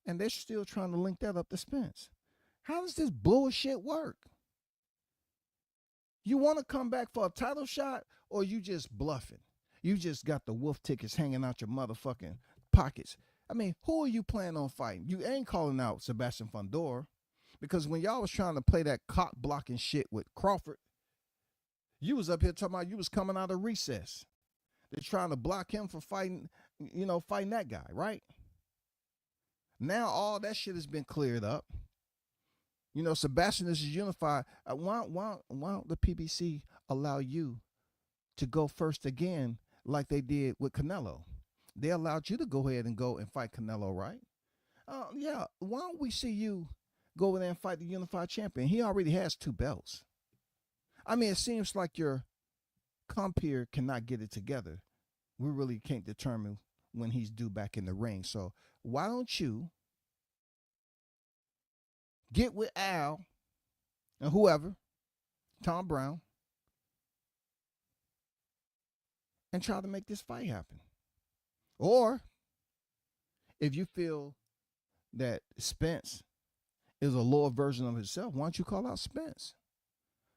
and they're still trying to link that up to Spence? How does this bullshit work? You want to come back for a title shot or you just bluffing? You just got the wolf tickets hanging out your motherfucking pockets. I mean, who are you planning on fighting? You ain't calling out Sebastian Fundora because when y'all was trying to play that cock blocking shit with Crawford, you was up here talking about you was coming out of recess. They're trying to block him for fighting that guy, right? Now all that shit has been cleared up. Sebastian is unified. Why don't the PBC allow you to go first again like they did with Canelo? They allowed you to go ahead and go and fight Canelo, right? Yeah. Why don't we see you go in there and fight the unified champion? He already has 2 belts. I mean, it seems like your compeer cannot get it together. We really can't determine when he's due back in the ring. So why don't you get with Al and whoever, Tom Brown, and try to make this fight happen? Or if you feel that Spence is a lower version of himself, why don't you call out Spence?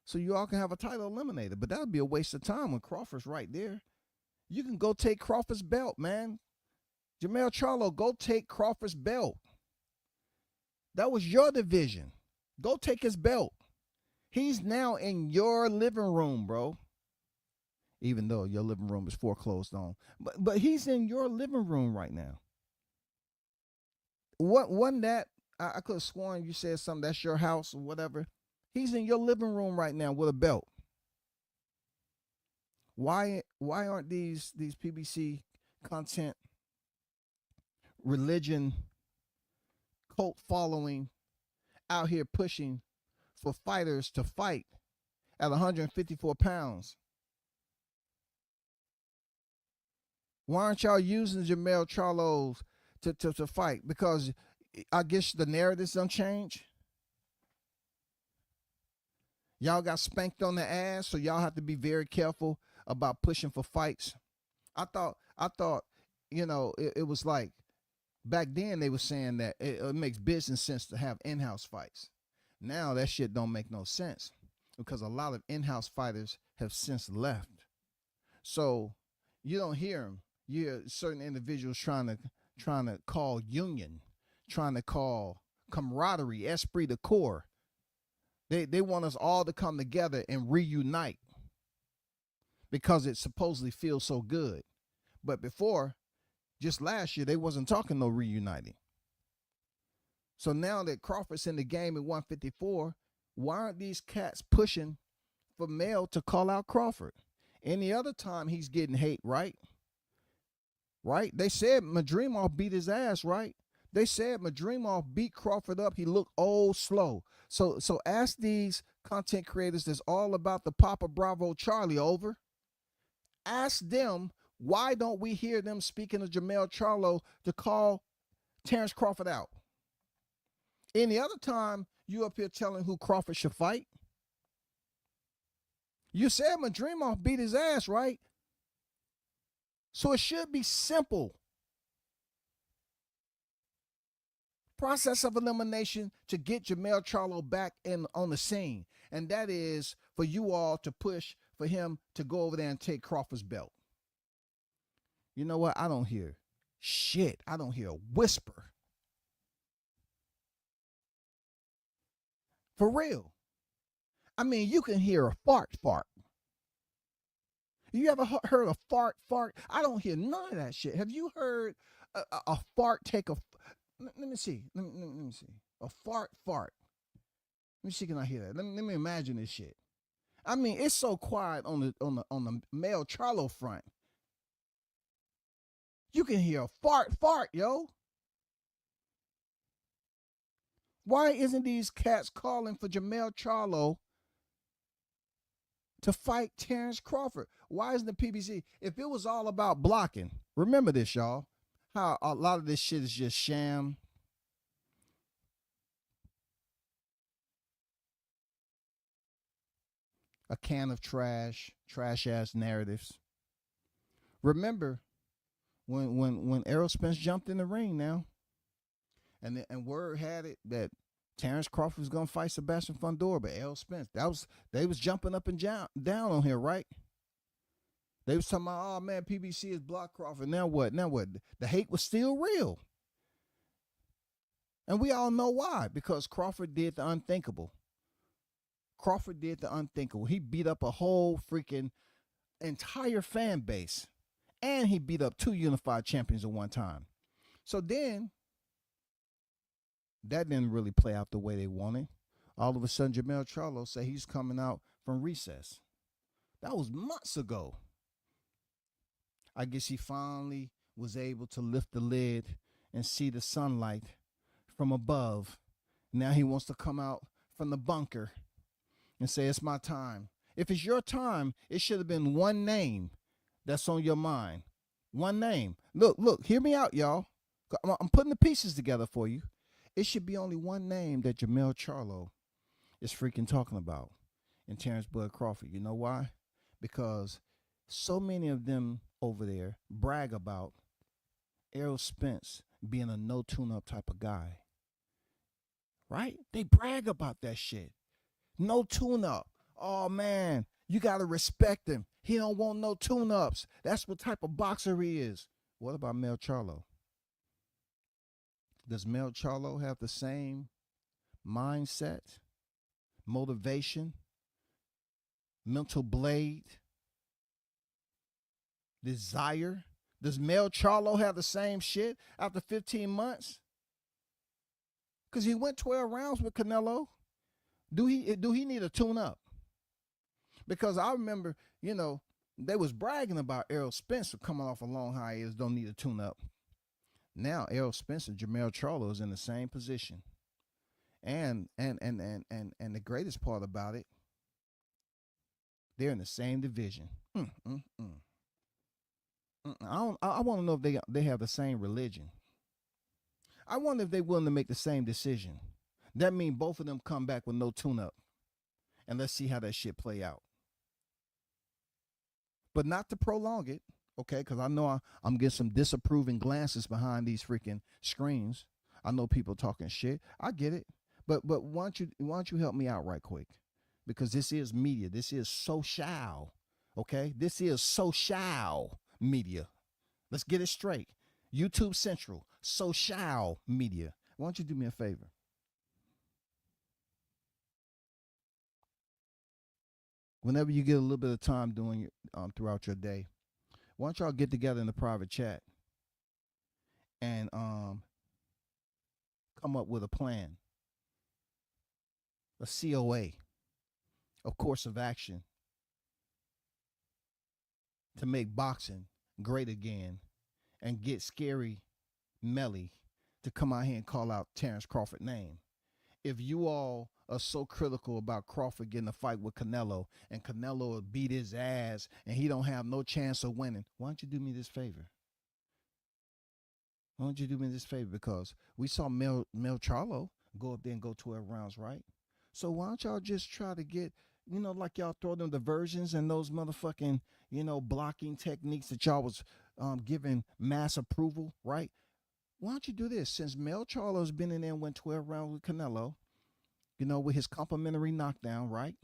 So you all can have a title eliminator. But that would be a waste of time when Crawford's right there. You can go take Crawford's belt, man. Jermell Charlo, go take Crawford's belt. That was your division. Go take his belt. He's now in your living room, bro. Even though your living room is foreclosed on. But he's in your living room right now. Wasn't that, I could have sworn you said something, that's your house or whatever. He's in your living room right now with a belt. Why aren't these PBC content, religion, cult following out here pushing for fighters to fight at 154 pounds? Why aren't y'all using Jermell Charlo to fight? Because I guess the narratives don't change. Y'all got spanked on the ass, so y'all have to be very careful about pushing for fights. I thought, it was like back then they were saying that it makes business sense to have in-house fights. Now that shit don't make no sense because a lot of in-house fighters have since left. So you don't hear them. You hear certain individuals trying to call union, trying to call camaraderie, esprit de corps. They want us all to come together and reunite because it supposedly feels so good. But before, just last year, they wasn't talking no reuniting. So now that Crawford's in the game at 154, why aren't these cats pushing for Mel to call out Crawford? Any other time he's getting hate, right? Right? They said Madrimov beat his ass, right? They said Madrimov beat Crawford up. He looked old, slow. So ask these content creators that's all about the Papa Bravo Charlie over. Ask them, why don't we hear them speaking to Jermell Charlo to call Terrence Crawford out? Any other time you up here telling who Crawford should fight? You said Madrimov beat his ass, right? So it should be simple process of elimination to get Jermell Charlo back in on the scene. And that is for you all to push for him to go over there and take Crawford's belt. You know what? I don't hear shit. I don't hear a whisper. For real. I mean, you can hear a fart. You ever heard a fart? I don't hear none of that shit. Have you heard a fart take a... Let me see. Let me see. A fart. Let me see, can I hear that? Let me imagine this shit. I mean, it's so quiet on the male Charlo front. You can hear a fart, yo. Why isn't these cats calling for Jermell Charlo to fight Terrence Crawford? Why isn't the PBC? If it was all about blocking, remember this, y'all, how a lot of this shit is just sham. A can of trash ass narratives. Remember when Errol Spence jumped in the ring now, and word had it that Terrence Crawford was gonna fight Sebastian Fundora, but Errol Spence, they was jumping up and down on here, right? They was talking about, oh man, PBC is blocked Crawford. Now what? The hate was still real. And we all know why. Because Crawford did the unthinkable. He beat up a whole freaking entire fan base. And he beat up 2 unified champions at one time. So then, that didn't really play out the way they wanted. All of a sudden, Jermell Charlo said he's coming out from recess. That was months ago. I guess he finally was able to lift the lid and see the sunlight from above. Now he wants to come out from the bunker and say, it's my time. If it's your time, it should have been one name that's on your mind. One name. Look, hear me out, y'all. I'm putting the pieces together for you. It should be only one name that Jermell Charlo is freaking talking about in Terrence Bud Crawford. You know why? Because so many of them over there brag about Errol Spence being a no tune-up type of guy. Right? They brag about that shit. No tune-up. Oh, man, you got to respect him. He don't want no tune-ups. That's what type of boxer he is. What about Mel Charlo? Does Mel Charlo have the same mindset, motivation, mental blade, desire? Does Mel Charlo have the same shit after 15 months? Because he went 12 rounds with Canelo. Do he need a tune-up? Because I remember, they was bragging about Errol Spence coming off a long hiatus, don't need a tune-up. Now Errol Spence and Jermell Charlo is in the same position. And the greatest part about it, they're in the same division. I want to know if they have the same religion. I wonder if they're willing to make the same decision. That means both of them come back with no tune-up. And let's see how that shit play out. But not to prolong it, okay? Because I know I'm getting some disapproving glances behind these freaking screens. I know people talking shit. I get it. But why don't you help me out right quick? Because this is media. This is social, okay? This is social media. Let's get it straight. YouTube Central, social media. Why don't you do me a favor? Whenever you get a little bit of time doing throughout your day, why don't y'all get together in the private chat and come up with a plan, a COA, a course of action to make boxing great again and get Scary Melly to come out here and call out Terrence Crawford's name. If you all are so critical about Crawford getting a fight with Canelo and Canelo will beat his ass and he don't have no chance of winning, why don't you do me this favor? Why don't you do me this favor? Because we saw Mel Charlo go up there and go 12 rounds, right? So why don't y'all just try to get, like y'all throw them diversions and those motherfucking, blocking techniques that y'all was giving mass approval, right? Why don't you do this? Since Mel Charlo's been in there and went 12 rounds with Canelo, with his complimentary knockdown, right?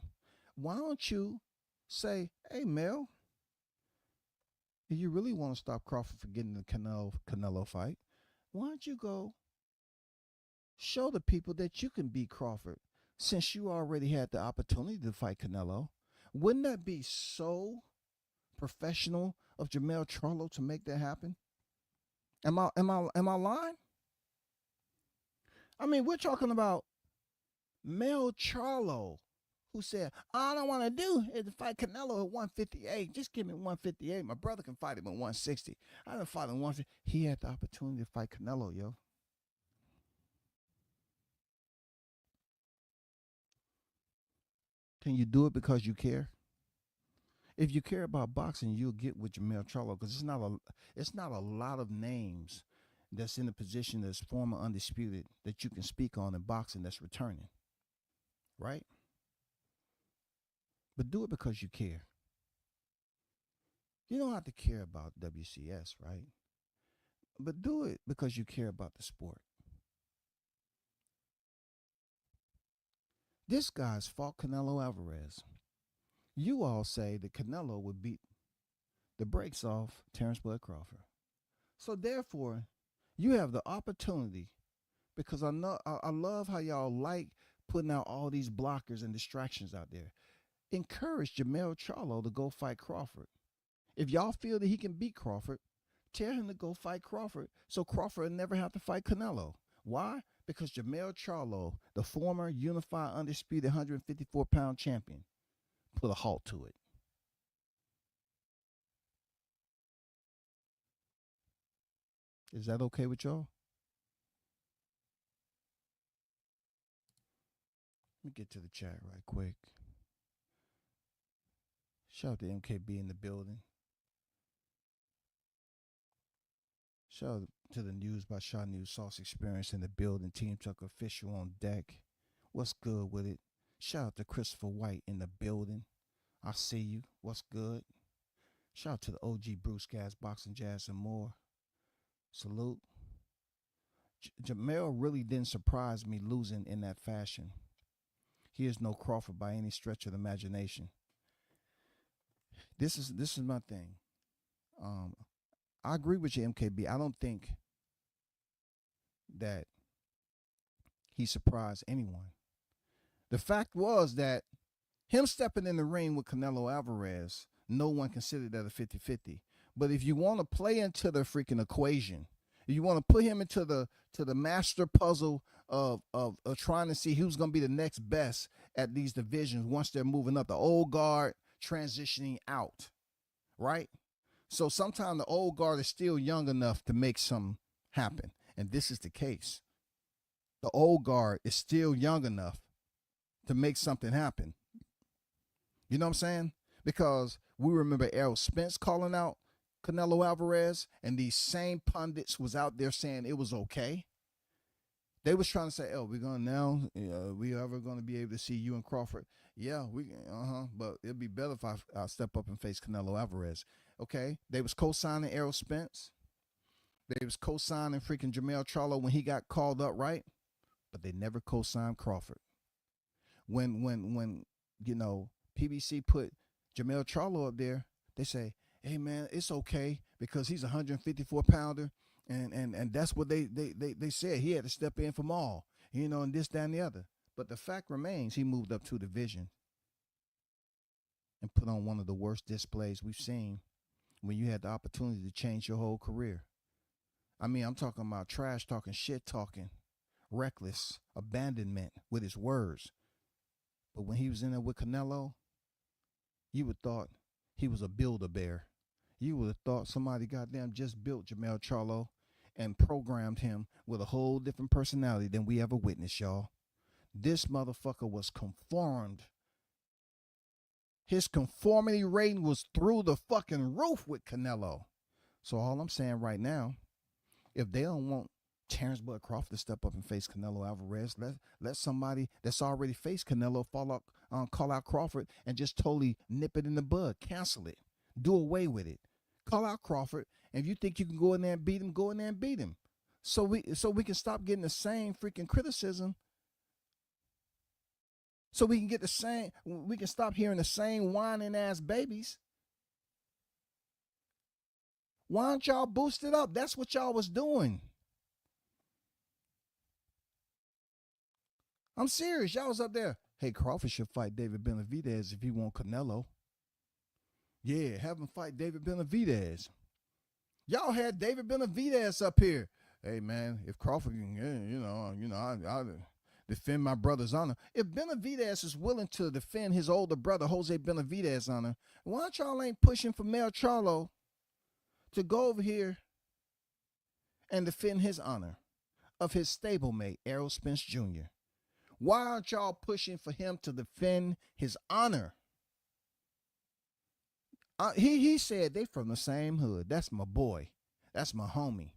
Why don't you say, hey, Mel, if you really want to stop Crawford from getting the Canelo fight, why don't you go show the people that you can beat Crawford since you already had the opportunity to fight Canelo? Wouldn't that be so professional of Jermell Charlo to make that happen? Am I lying? I mean, we're talking about Mel Charlo, who said, all I don't want to do is to fight Canelo at 158. Just give me 158. My brother can fight him at 160. I didn't fight him 160. He had the opportunity to fight Canelo, yo. Can you do it because you care? If you care about boxing, you'll get with Jermell Charlo, because it's not a lot of names that's in a position that's former undisputed that you can speak on in boxing that's returning, right? But do it because you care. You don't have to care about WCS, right? But do it because you care about the sport. This guy's fought Canelo Alvarez. You all say that Canelo would beat the brakes off Terrence Bud Crawford. So therefore, you have the opportunity, because I love how y'all like putting out all these blockers and distractions out there. Encourage Jermell Charlo to go fight Crawford. If y'all feel that he can beat Crawford, tell him to go fight Crawford so Crawford will never have to fight Canelo. Why? Because Jermell Charlo, the former unified undisputed 154-pound champion, put a halt to it. Is that okay with y'all? Let me get to the chat right quick. Shout out to MKB in the building. Shout out to the News by Shaw News Sauce Experience in the building. Team Tucker official on deck. What's good with it? Shout out to Christopher White in the building. I see you. What's good? Shout out to the OG Bruce Gas, Boxing, Jazz, and more. Salute. Jermell really didn't surprise me losing in that fashion. He is no Crawford by any stretch of the imagination. This is my thing. I agree with you, MKB. I don't think that he surprised anyone. The fact was that him stepping in the ring with Canelo Alvarez, no one considered that a 50-50. But if you want to play into the freaking equation, if you want to put him into the master puzzle of trying to see who's going to be the next best at these divisions once they're moving up, the old guard transitioning out, right? So sometimes the old guard is still young enough to make something happen. And this is the case. The old guard is still young enough to make something happen. You know what I'm saying? Because we remember Errol Spence calling out Canelo Alvarez, and these same pundits was out there saying it was okay. They was trying to say, oh, we're going to now, we ever going to be able to see you and Crawford? Yeah, but it'd be better if I step up and face Canelo Alvarez. Okay, they was co-signing Errol Spence. They was co-signing freaking Jermell Charlo when he got called up, right? But they never co-signed Crawford. When PBC put Jermell Charlo up there, they say, hey man, it's okay because he's a 154-pounder, and that's what they said. He had to step in from all, and this, that, and the other. But the fact remains, he moved up to division and put on one of the worst displays we've seen when you had the opportunity to change your whole career. I mean, I'm talking about trash talking, shit talking, reckless abandonment with his words. But when he was in there with Canelo, you would have thought he was a Build-A-Bear. You would have thought somebody goddamn just built Jermell Charlo and programmed him with a whole different personality than we ever witnessed, y'all. This motherfucker was conformed. His conformity rating was through the fucking roof with Canelo. So all I'm saying right now, if they don't want Terrence Bud Crawford to step up and face Canelo Alvarez, let somebody that's already faced Canelo call out Crawford and just totally nip it in the bud, cancel it, do away with it. Call out Crawford, and if you think you can go in there and beat him, go in there and beat him. so we can stop getting the same freaking criticism. So we can stop hearing the same whining ass babies. Why don't y'all boost it up? That's what y'all was doing. I'm serious. Y'all was up there. Hey, Crawford should fight David Benavidez if he want Canelo. Yeah, have him fight David Benavidez. Y'all had David Benavidez up here. Hey, man, if Crawford can, I'll defend my brother's honor. If Benavidez is willing to defend his older brother, Jose Benavidez's honor, why don't y'all ain't pushing for Jermell Charlo to go over here and defend his honor of his stablemate, Errol Spence Jr.? Why aren't y'all pushing for him to defend his honor? He said they from the same hood. That's my boy. That's my homie.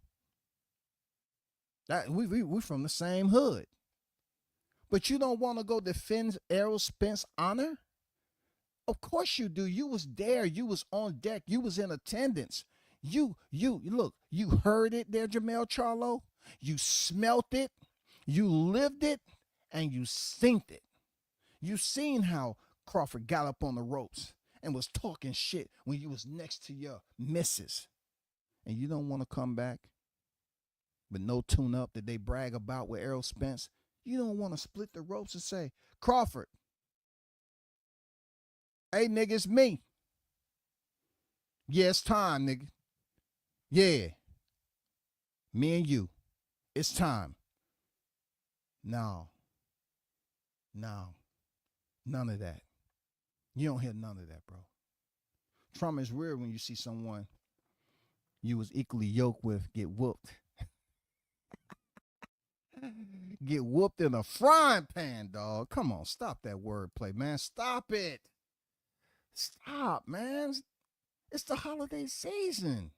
That we from the same hood. But you don't want to go defend Errol Spence honor? Of course you do. You was there. You was on deck. You was in attendance. You look, you heard it there, Jermell Charlo. You smelt it. You lived it. And you synced it. You seen how Crawford got up on the ropes and was talking shit when you was next to your missus. And you don't want to come back with no tune-up that they brag about with Errol Spence. You don't want to split the ropes and say, Crawford, hey, nigga, it's me. Yeah, it's time, nigga. Yeah. Me and you. It's time. No, none of that. You don't hear none of that, bro. Trauma is weird when you see someone you was equally yoked with get whooped. Get whooped in a frying pan, dog. Come on, stop that wordplay, man. Stop it. Stop, man. It's the holiday season.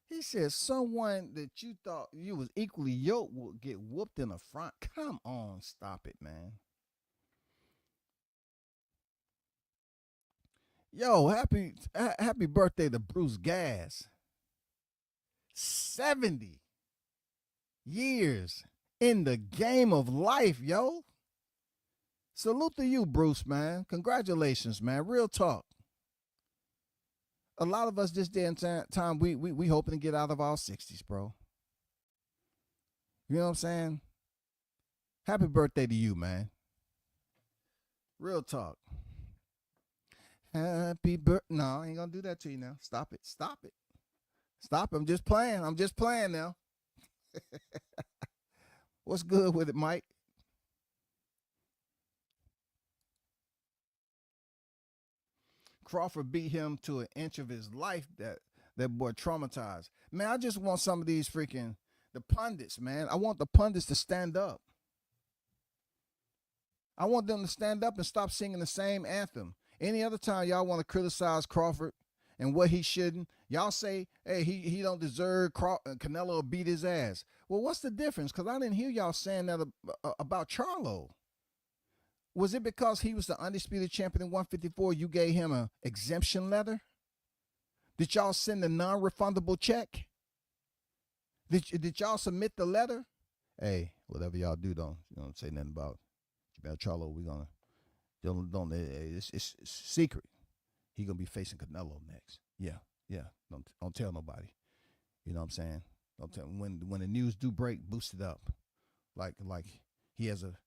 He said someone that you thought you was equally yoked will get whooped in the front. Come on, stop it, man. Yo, happy birthday to Bruce Gas. 70 years in the game of life, yo. Salute to you, Bruce, man. Congratulations, man. Real talk. A lot of us this day and time, we hoping to get out of our 60s, bro. You know what I'm saying? Happy birthday to you, man. Real talk. Happy birthday. No, I ain't gonna do that to you now. Stop it. Stop it. Stop it. I'm just playing now. What's good with it, Mike? Crawford beat him to an inch of his life. That boy traumatized. Man, I just want some of these the pundits, man. I want the pundits to stand up. I want them to stand up and stop singing the same anthem. Any other time y'all want to criticize Crawford and what he shouldn't, y'all say, hey, he don't deserve Canelo to beat his ass. Well, what's the difference? Because I didn't hear y'all saying that about Charlo. Was it because he was the undisputed champion in 154, you gave him an exemption letter? Did y'all send a non-refundable check? Did y'all submit the letter? Hey, whatever y'all do, don't say nothing about Jermell Charlo. We're gonna it's secret. He gonna be facing Canelo next. Yeah. Don't tell nobody. You know what I'm saying? Don't tell when the news do break, boost it up. Like he has an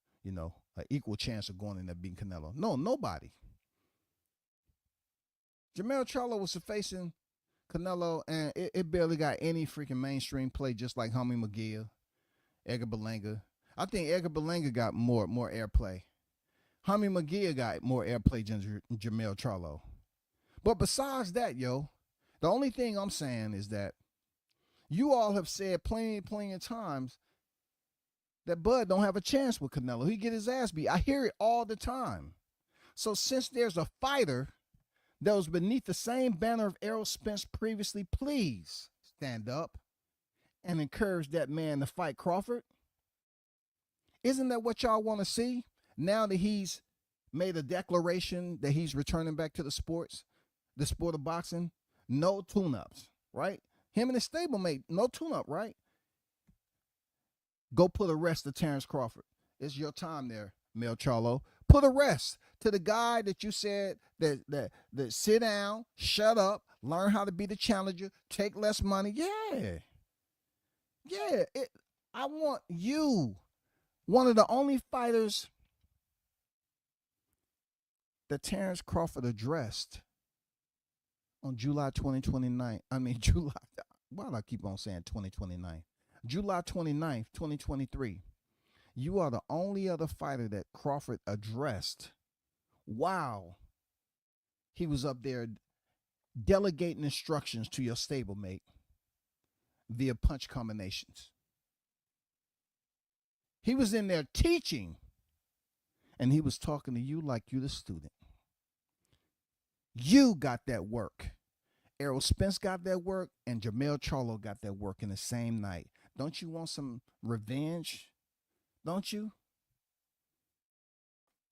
equal chance of going in there beating Canelo. No, nobody. Jermell Charlo was facing Canelo, and it barely got any freaking mainstream play, just like Haney McGill, Edgar Berlanga. I think Edgar Berlanga got more airplay. Haney McGill got more airplay than Jermell Charlo. But besides that, yo, the only thing I'm saying is that you all have said plenty of times that Bud don't have a chance with Canelo. He get his ass beat. I hear it all the time. So since there's a fighter that was beneath the same banner of Errol Spence previously, please stand up and encourage that man to fight Crawford. Isn't that what y'all want to see? Now that he's made a declaration that he's returning back to the sport of boxing, no tune-ups, right? Him and his stablemate, no tune-up, right? Go put a rest to Terrence Crawford. It's your time there, Mel Charlo. Put a rest to the guy that you said that sit down, shut up, learn how to be the challenger, take less money. Yeah. Yeah. I want you, one of the only fighters that Terrence Crawford addressed on July 2029. I mean, July. Why do I keep on saying 2029? July 29th, 2023. You are the only other fighter that Crawford addressed. Wow. He was up there delegating instructions to your stablemate via punch combinations. He was in there teaching, and he was talking to you like you the student. You got that work. Errol Spence got that work, and Jermell Charlo got that work in the same night. Don't you want some revenge? Don't you?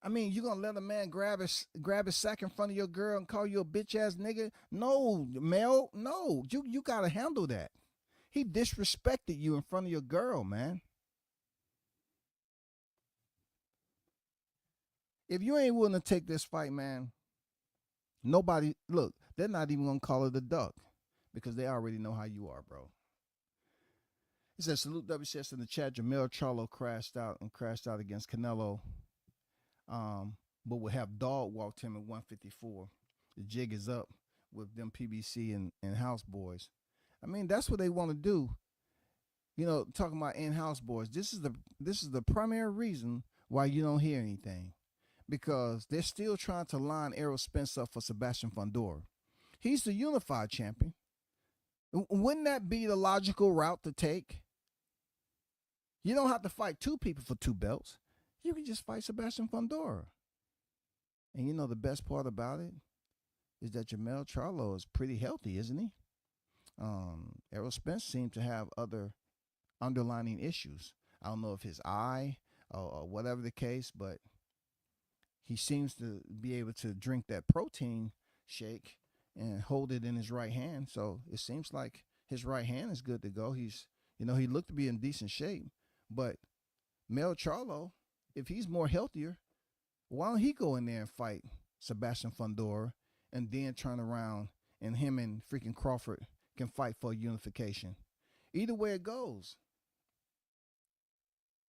I mean, you gonna let a man grab his sack in front of your girl and call you a bitch ass nigga? No, Mel, no. You gotta handle that. He disrespected you in front of your girl, man. If you ain't willing to take this fight, man, nobody look, they're not even gonna call it a duck because they already know how you are, bro. It says salute WCS in the chat. Jermell Charlo crashed out against Canelo. But will have dog walked him at 154. The jig is up with them PBC and house boys. I mean, that's what they want to do. You know, talking about in-house boys. This is the primary reason why you don't hear anything. Because they're still trying to line Errol Spence up for Sebastian Fundora. He's the unified champion. Wouldn't that be the logical route to take? You don't have to fight two people for two belts. You can just fight Sebastian Fundora. And you know the best part about it is that Jermell Charlo is pretty healthy, isn't he? Errol Spence seemed to have other underlining issues. I don't know if his eye or whatever the case, but he seems to be able to drink that protein shake and hold it in his right hand. So it seems like his right hand is good to go. He looked to be in decent shape, but Mel Charlo, if he's more healthier, why don't he go in there and fight Sebastian Fundora and then turn around and him and freaking Crawford can fight for unification? Either way it goes.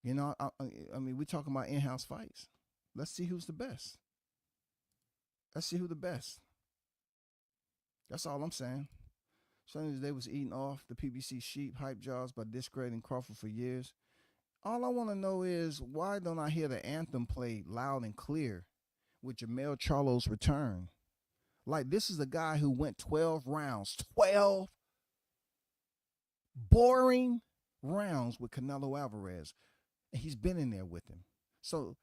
You know, I mean, we're talking about in-house fights. Let's see who's the best. Let's see who the best. That's all I'm saying. Sonny they was eating off the PBC sheep hype jobs by discrediting Crawford for years. All I want to know is why don't I hear the anthem played loud and clear with Jermell Charlo's return? Like, this is a guy who went 12 rounds. 12 boring rounds with Canelo Alvarez. And he's been in there with him. So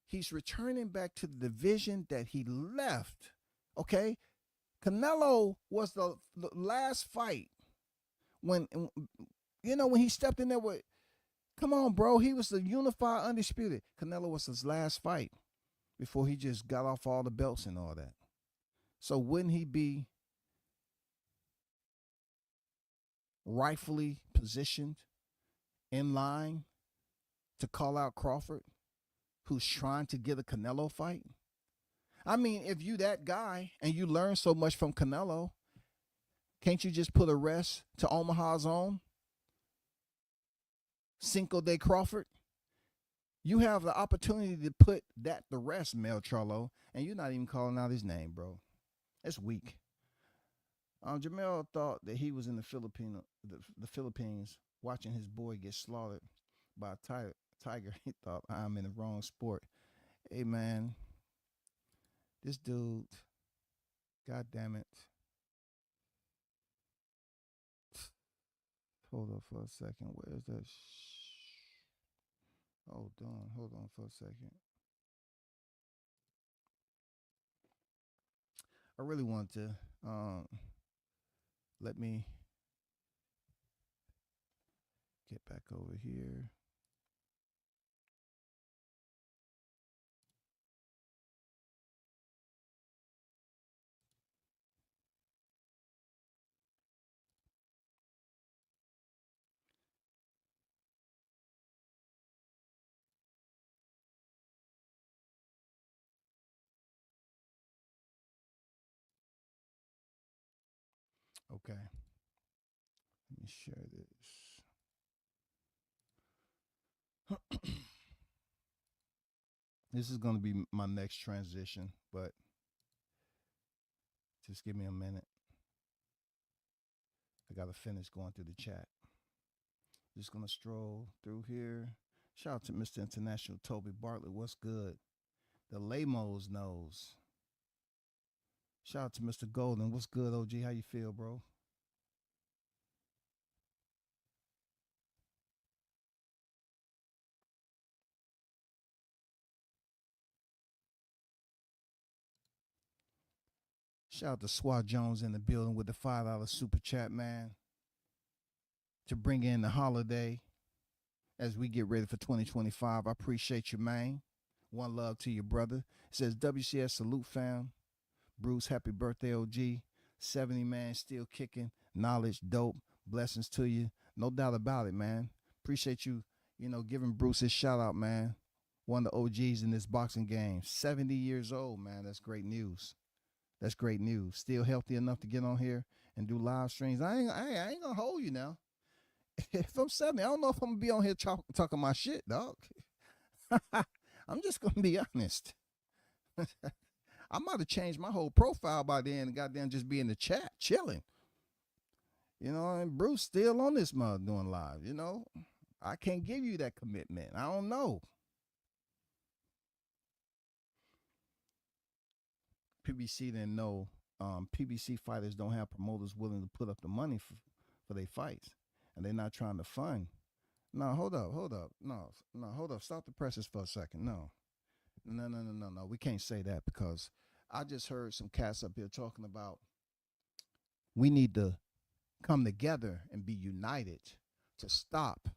he's returning back to the division that he left. Okay? Canelo was the last fight when he stepped in there with, come on, bro. He was the unified undisputed. Canelo was his last fight before he just got off all the belts and all that. So wouldn't he be rightfully positioned in line to call out Crawford, who's trying to get a Canelo fight? I mean, if you that guy and you learn so much from Canelo, can't you just put a rest to Omaha's own Cinco de Crawford? You have the opportunity to put that to rest, Mel Charlo, and you're not even calling out his name, bro. It's weak. Jermell thought that he was in the Philippines watching his boy get slaughtered by a tiger. He thought, I'm in the wrong sport. Hey, man, this dude, God damn it. Hold on for a second. Where's that? Hold on for a second. I really want to let me get back over here. Okay. Let me share this. This is going to be my next transition, but just give me a minute. I got to finish going through the chat. Just going to stroll through here. Shout out to Mr. International Toby Bartlett. What's good? The Lamos knows. Shout out to Mr. Golden. What's good, OG? How you feel, bro? Shout out to Swat Jones in the building with the $5 super chat, man, to bring in the holiday as we get ready for 2025. I appreciate you, man. One love to your brother. It says, WCS salute, fam. Bruce, happy birthday, OG. 70, man, still kicking. Knowledge, dope. Blessings to you. No doubt about it, man. Appreciate you, giving Bruce his shout out, man. One of the OGs in this boxing game. 70 years old, man. That's great news. That's great news. Still healthy enough to get on here and do live streams. I ain't gonna hold you now. If I'm 70, I don't know if I'm gonna be on here talking my shit, dog. I'm just gonna be honest. I might have changed my whole profile by then and goddamn just be in the chat, chilling. And Bruce still on this mother doing live, I can't give you that commitment. I don't know. PBC didn't know. PBC fighters don't have promoters willing to put up the money for their fights, and they're not trying to fund. No, hold up. No, hold up. Stop the presses for a second. No. We can't say that because I just heard some cats up here talking about we need to come together and be united to stop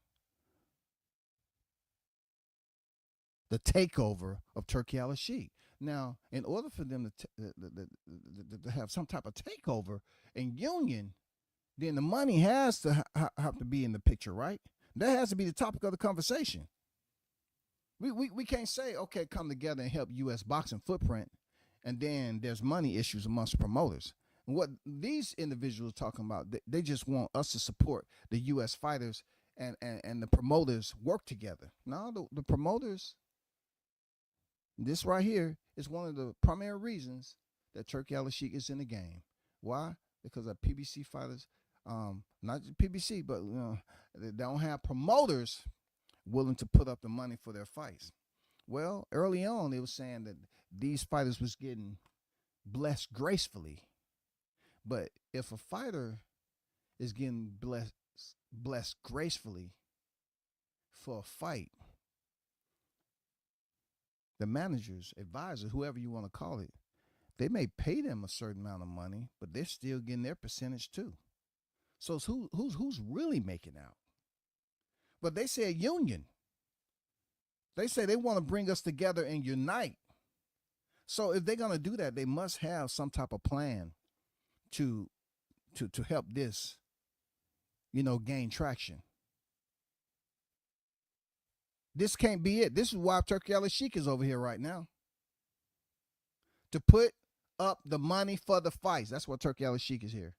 the takeover of Turkey Al-Sheikh. Now, in order for them to have some type of takeover and union, then the money has to have to be in the picture, right? That has to be the topic of the conversation. We can't say, okay, come together and help U.S. boxing footprint, and then there's money issues amongst promoters. And what these individuals are talking about, they just want us to support the U.S. fighters and the promoters work together. No, the promoters, this right here is one of the primary reasons that Turkey Al-Sheikh is in the game. Why? Because of PBC fighters, not PBC, but they don't have promoters willing to put up the money for their fights. Well, early on, they were saying that these fighters was getting blessed gracefully. But if a fighter is getting blessed gracefully for a fight, the managers, advisors, whoever you want to call it, they may pay them a certain amount of money, but they're still getting their percentage too. So it's who's really making out? But they say a union. They say they want to bring us together and unite. So if they're going to do that, they must have some type of plan to help this, gain traction. This can't be it. This is why Turkey Al-Sheikh is over here right now. To put up the money for the fights. That's why Turkey Al-Sheikh is here.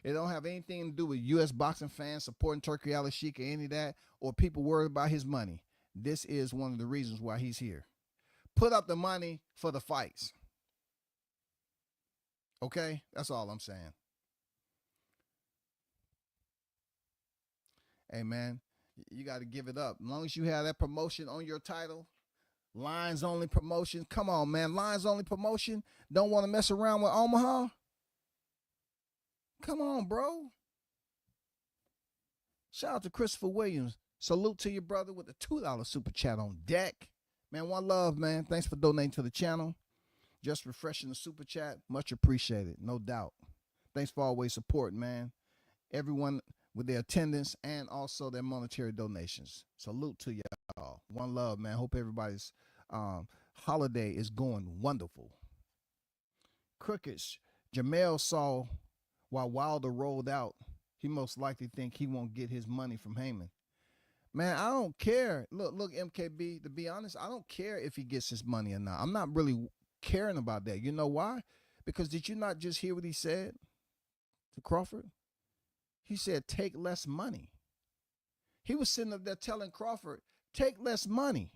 It don't have anything to do with U.S. boxing fans supporting Turkey Al-Sheikh or any of that, or people worried about his money. This is one of the reasons why he's here. Put up the money for the fights. Okay? That's all I'm saying. Hey, man, you got to give it up. As long as you have that promotion on your title, Lines Only Promotion. Come on, man. Lines Only Promotion. Don't want to mess around with Omaha? Come on, bro. Shout out to Christopher Williams. Salute to your brother with the $2 super chat on deck. Man, one love, man. Thanks for donating to the channel. Just refreshing the super chat. Much appreciated, no doubt. Thanks for always supporting, man. Everyone with their attendance and also their monetary donations. Salute to y'all. One love, man. Hope everybody's holiday is going wonderful. Crickets. Jermell saw while Wilder rolled out, he most likely think he won't get his money from Haney. Man, I don't care. Look, MKB, to be honest, I don't care if he gets his money or not. I'm not really caring about that. You know why? Because did you not just hear what he said? to Crawford? He said, take less money. He was sitting up there telling Crawford, take less money.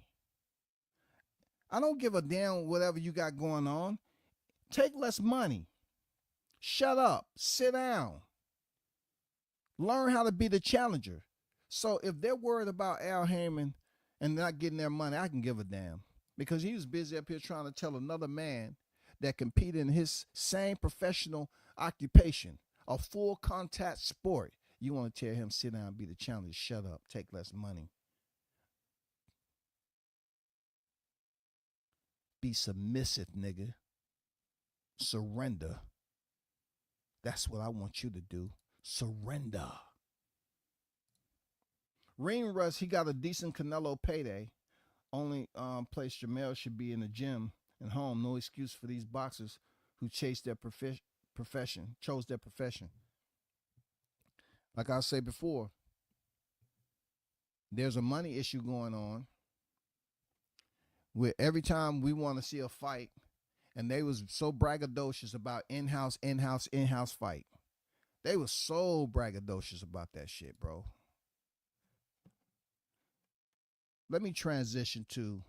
I don't give a damn whatever you got going on. Take less money. Shut up. Sit down. Learn how to be the challenger. So if they're worried about Al Heyman and not getting their money, I can give a damn. Because he was busy up here trying to tell another man that competed in his same professional occupation, a full contact sport. You want to tell him, sit down and be the challenger. Shut up. Take less money. Be submissive, nigga. Surrender. That's what I want you to do. Surrender. Ring Rust, he got a decent Canelo payday. Only place Jermell should be in the gym and home. No excuse for these boxers who chose their profession. Like I said before, there's a money issue going on where every time we want to see a fight, and they was so braggadocious about in-house fight. They was so braggadocious about that shit, bro. Let me transition to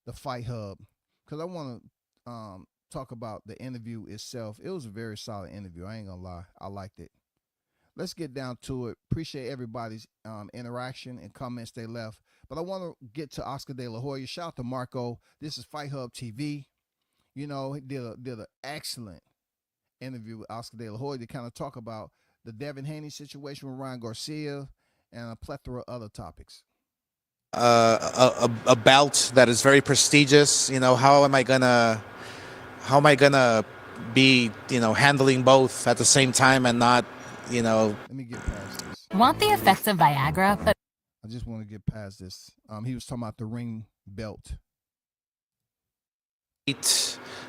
the Fight Hub because I want to talk about the interview itself. It was a very solid interview. I ain't gonna lie. I liked it. Let's get down to it. Appreciate everybody's interaction and comments they left. But I want to get to Oscar De La Hoya. Shout out to Marco. This is Fight Hub TV. You know, he did an excellent interview with Oscar De La Hoya to kind of talk about the Devin Haney situation with Ryan Garcia and a plethora of other topics. A bout that is very prestigious. You know, how am I gonna be, you know, handling both at the same time and not, you know. Let me get past this. Want the effects of Viagra, but I just want to get past this. He was talking about the ring belt.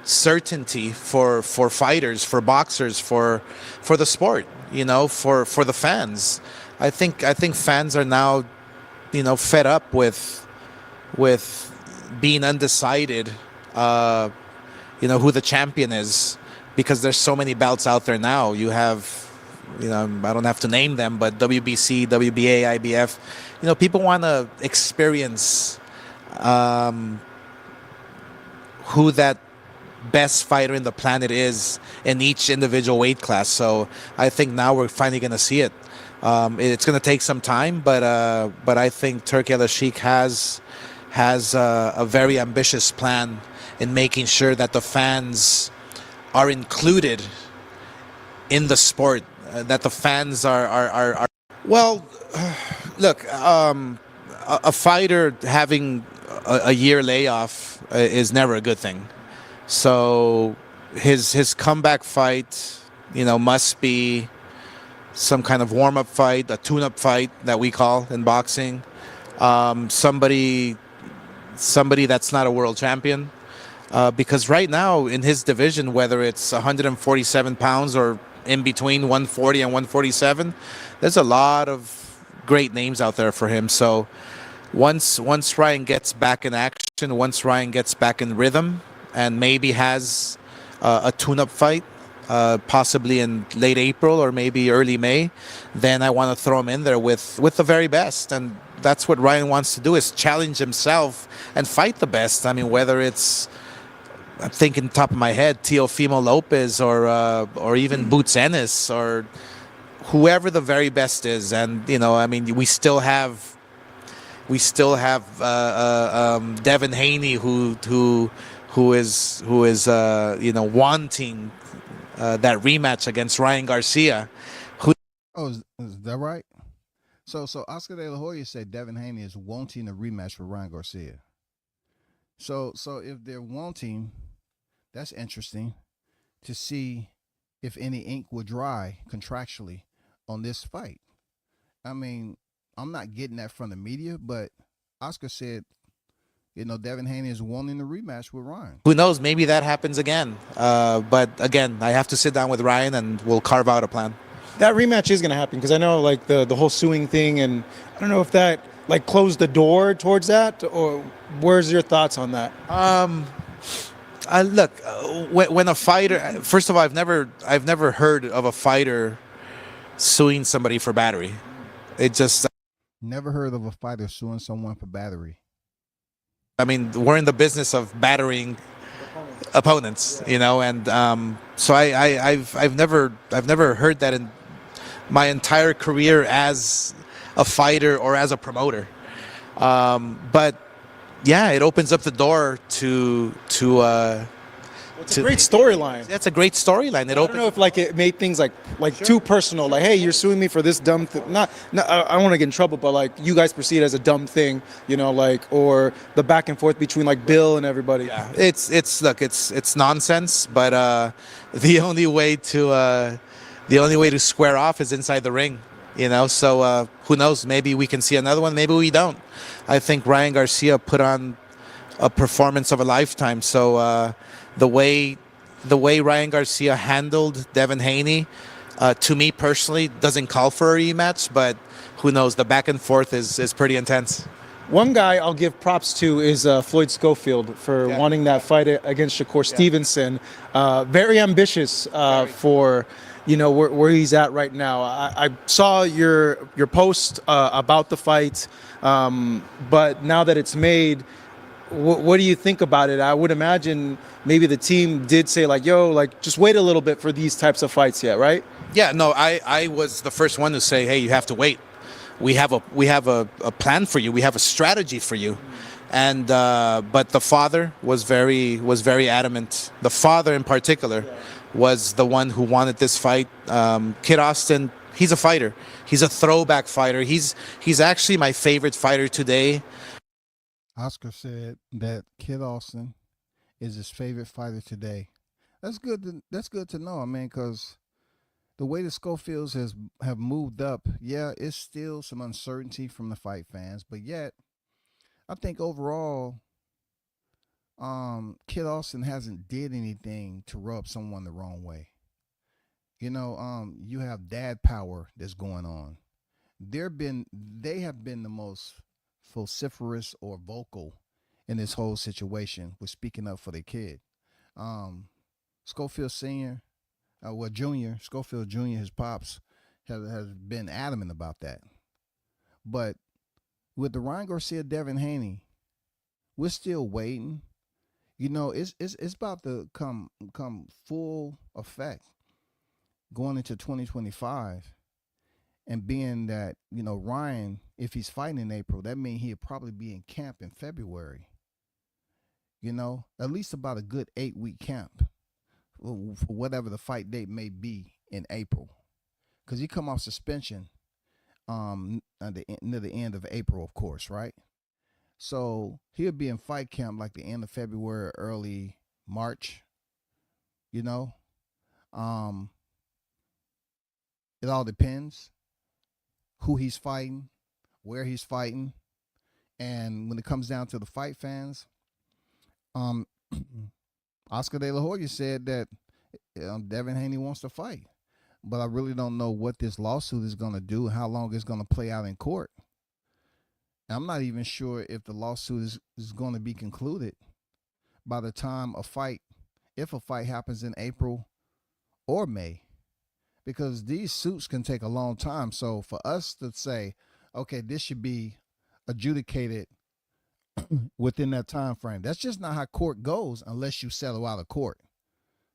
Certainty for fighters, for boxers, for the sport, you know, for the fans. I think fans are now, you know, fed up with being undecided, you know, who the champion is, because there's so many belts out there now. You have, you know, I don't have to name them, but WBC, WBA, IBF, you know, people want to experience who that best fighter in the planet is in each individual weight class. So I think now we're finally going to see it. It's going to take some time, but I think Turki Al-Sheikh has a very ambitious plan in making sure that the fans are included in the sport, that the fans are well. Look, a fighter having a year layoff is never a good thing. So his comeback fight, you know, must be some kind of warm-up fight, a tune-up fight that we call in boxing. Somebody that's not a world champion. Because right now in his division, whether it's 147 pounds or in between 140 and 147, there's a lot of great names out there for him. So once Ryan gets back in action, once Ryan gets back in rhythm, and maybe has a tune-up fight, possibly in late April or maybe early May, then I want to throw him in there with the very best. And that's what Ryan wants to do, is challenge himself and fight the best. I mean, whether it's, I'm thinking top of my head, Teofimo Lopez or even Boots Ennis or whoever the very best is. And, you know, I mean, we still have Devin Haney who is you know, wanting that rematch against Ryan Garcia. Is that right? So Oscar De La Hoya said Devin Haney is wanting a rematch with Ryan Garcia. So if they're wanting, that's interesting to see if any ink will dry contractually on this fight. I mean, I'm not getting that from the media, but Oscar said, you know, Devin Haney is wanting the rematch with Ryan. Who knows? Maybe that happens again. But again, I have to sit down with Ryan and we'll carve out a plan. That rematch is going to happen because I know, like, the whole suing thing, and I don't know if that, like, closed the door towards that, or where's your thoughts on that? Look, when a fighter, first of all, I've never heard of a fighter suing somebody for battery. It just, Never heard of a fighter suing someone for battery. I mean, we're in the business of battering opponents, you know, and so I've never heard that in my entire career as a fighter or as a promoter. But yeah, it opens up the door to It's a great storyline. That's a great storyline. It I don't opens. know if like it made things like too personal. Like, hey, you're suing me for this dumb thing. Not I don't want to get in trouble, but like you guys perceive it as a dumb thing, you know, like, or the back and forth between like Bill and everybody. Yeah, it's nonsense. But the only way to square off is inside the ring. You know, so who knows? Maybe we can see another one. Maybe we don't. I think Ryan Garcia put on a performance of a lifetime. So the way Ryan Garcia handled Devin Haney, to me personally, doesn't call for a rematch. But who knows? The back and forth is pretty intense. One guy I'll give props to is Floyd Schofield for wanting that fight against Shakur Stevenson. Very ambitious for, you know, where he's at right now. I saw your post about the fight, but now that it's made, what do you think about it? I would imagine maybe the team did say like, yo, like just wait a little bit for these types of fights yet, right? Yeah, no, I was the first one to say, hey, you have to wait. We have a plan for you. We have a strategy for you. And but the father was very adamant. The father in particular was the one who wanted this fight. Kid Austin, he's a fighter. He's a throwback fighter. He's actually my favorite fighter today. Oscar said that Kid Austin is his favorite fighter today. That's good. That's good to know. I mean, because the way the Schofields have moved up, yeah, it's still some uncertainty from the fight fans, but yet I think overall, Kid Austin hasn't did anything to rub someone the wrong way. You know, you have dad power that's going on. They have been the most vociferous or vocal in this whole situation with speaking up for their kid. Schofield Senior, Junior, Schofield Junior, his pops has been adamant about that. But with the Ryan Garcia Devin Haney, we're still waiting. You know, it's about to come full effect going into 2025. And being that, you know, Ryan, if he's fighting in April, that means he'll probably be in camp in February. You know, at least about a good 8-week camp for whatever the fight date may be in April. Because he come off suspension near the end of April, of course, right? So he'll be in fight camp like the end of February, early March, you know. It all depends who he's fighting, where he's fighting, and when it comes down to the fight fans, Oscar De La Hoya said that Devin Haney wants to fight, but I really don't know what this lawsuit is going to do, how long it's going to play out in court. And I'm not even sure if the lawsuit is going to be concluded by the time if a fight happens in April or May. Because these suits can take a long time. So for us to say, okay, this should be adjudicated within that time frame, that's just not how court goes unless you settle out of court.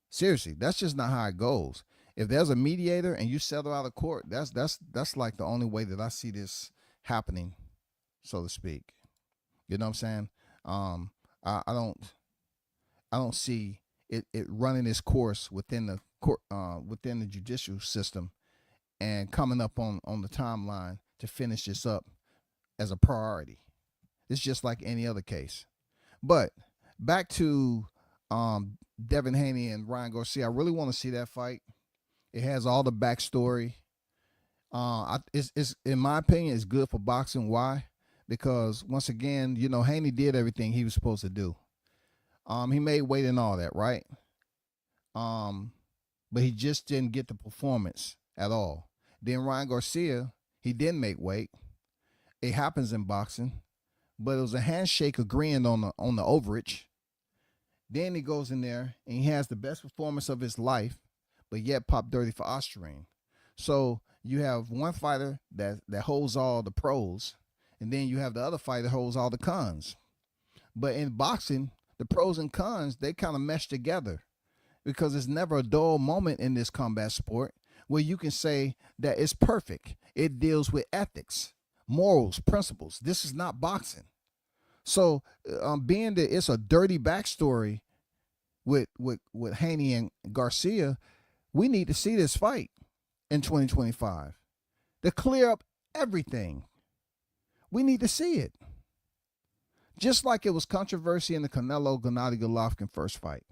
Seriously, that's just not how it goes. If there's a mediator and you settle out of court, that's like the only way that I see this happening, so to speak. You know what I'm saying? I don't see it running its course within the court, within the judicial system, and coming up on the timeline to finish this up as a priority. It's just like any other case. But back to Devin Haney and Ryan Garcia. I really want to see that fight. It has all the backstory. It's in my opinion, it's good for boxing. Why? Because once again, you know, Haney did everything he was supposed to do. He made weight and all that, right? But he just didn't get the performance at all. Then Ryan Garcia, he didn't make weight. It happens in boxing, but it was a handshake agreeing on the overage. Then he goes in there and he has the best performance of his life, but yet popped dirty for Austrian. So you have one fighter that holds all the pros, and then you have the other fighter that holds all the cons. But in boxing, the pros and cons, they kind of mesh together, because it's never a dull moment in this combat sport where you can say that it's perfect. It deals with ethics, morals, principles. This is not boxing. So being that it's a dirty backstory with Haney and Garcia, we need to see this fight in 2025 to clear up everything. We need to see it. Just like it was controversy in the Canelo Gennady Golovkin first fight.